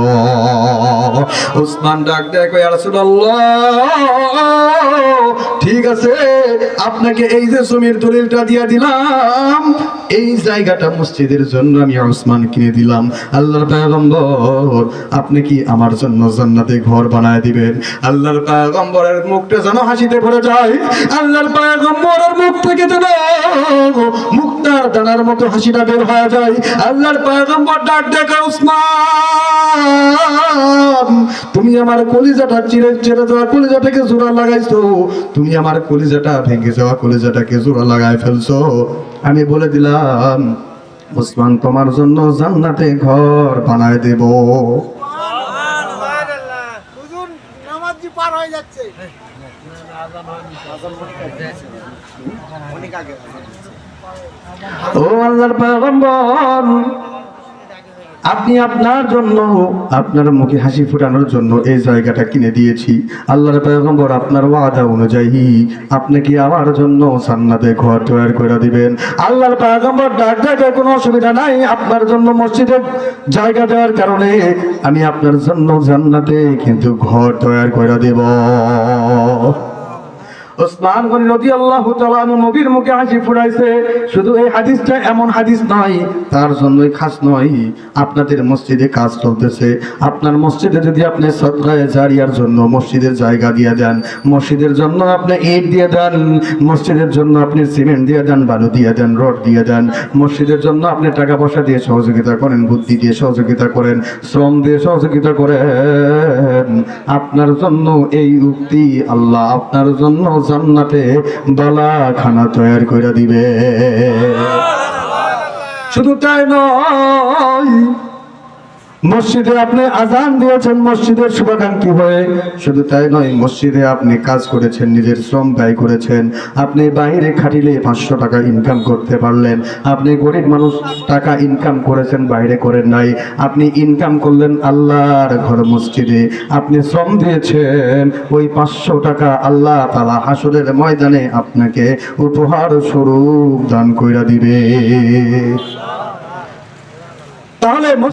ওসমান ডাক দেয়, কয় ইয়া রাসূলুল্লাহ, ঠিক আছে, আপনাকে এই যে জমির দলিলটা দিয়ে দিলাম, এই জায়গাটা মসজিদের জন্য আমি ওসমান কিনে দিলাম। আল্লাহর পয়গম্বর, আপনি কি আমার জন্য জান্নাতে ঘর বানায় দিবেন? আল্লাহর পয়গম্বরের মুখটা যেন হাসিতে ভরে যায়। আল্লাহর পয়গম্বরের মুখ থেকে যেন মুক্তার দানার মতো হাসিটা বের হয়ে যায়। আল্লাহর পয়গম্বর ডাক দেখে, ওসমান, তুমি আমার কলিজাটা চিরে চিরে যাওয়া কলিজাটাকে জোড়া লাগাইছো, তুমি আমার কলিজাটা ভেঙে যাওয়া কলিজাটাকে জোড়া লাগাই ফেলছো। আমি বলে দিলাম, ওসমান, তোমার জন্য জান্নাতে ঘর বানায় দেব। ও আল্লাহর পয়গম্বর, আপনি আপনার জন্য, আপনার মুখে হাসি ফোটানোর জন্য এই জায়গাটা কিনে দিয়েছি। আল্লাহর পয়গম্বর, আপনার ওয়াদা অনুযায়ী আপনি কি আমার জন্য জান্নাতে ঘর তৈরি করে দিবেন? আল্লাহর পয়গম্বর ডাক ডাকে, কোনো অসুবিধা নাই, আপনার জন্য মসজিদে জায়গা দেওয়ার কারণে আমি আপনার জন্য জান্নাতে কিন্তু ঘর তৈরি করে দেব। ওসমান গনি রাদিয়াল্লাহু তাআলা আনহু নবীর মুখে হাসি ফুটাইছে। শুধু এই হাদিসটা এমন হাদিস নয়, তার জন্যই খাস নয়। আপনাদের মসজিদে কাজ চলতেছে, আপনার মসজিদে যদি আপনি সদকায়ে জারিয়ার জন্য মসজিদের জায়গা দিয়ে দেন, মসজিদের জন্য আপনি ইট দিয়ে দেন, মসজিদের জন্য আপনি সিমেন্ট দিয়ে দেন, বালু দিয়ে দেন, রড দিয়ে দেন, মসজিদের জন্য আপনি টাকা পয়সা দিয়ে সহযোগিতা করেন, বুদ্ধি দিয়ে সহযোগিতা করেন, শ্রম দিয়ে সহযোগিতা করেন, আপনার জন্য এই উক্তি আল্লাহ আপনার জন্য জান্নাতে বালাখানা তৈরি করে দিবে। শুধু তাই নয়, মসজিদে আপনি আজান দিয়েছেন মসজিদের শুভাকাঙ্ক্ষী হয়ে, শুধু তাই নয়, মসজিদে আপনি কাজ করেছেন, নিজের শ্রম ব্যয় করেছেন, আপনি বাইরে খাটিলে 500 টাকা ইনকাম করতে পারলেন, আপনি গরিব মানুষ, টাকা ইনকাম করেছেন, বাইরে করেন নাই, আপনি ইনকাম করলেন আল্লাহর ঘর মসজিদে, আপনি শ্রম দিয়েছেন, ওই 500 টাকা আল্লাহ তাআলা হাসরের ময়দানে আপনাকে উপহার স্বরূপ দান কইরা দিবে। তাহলে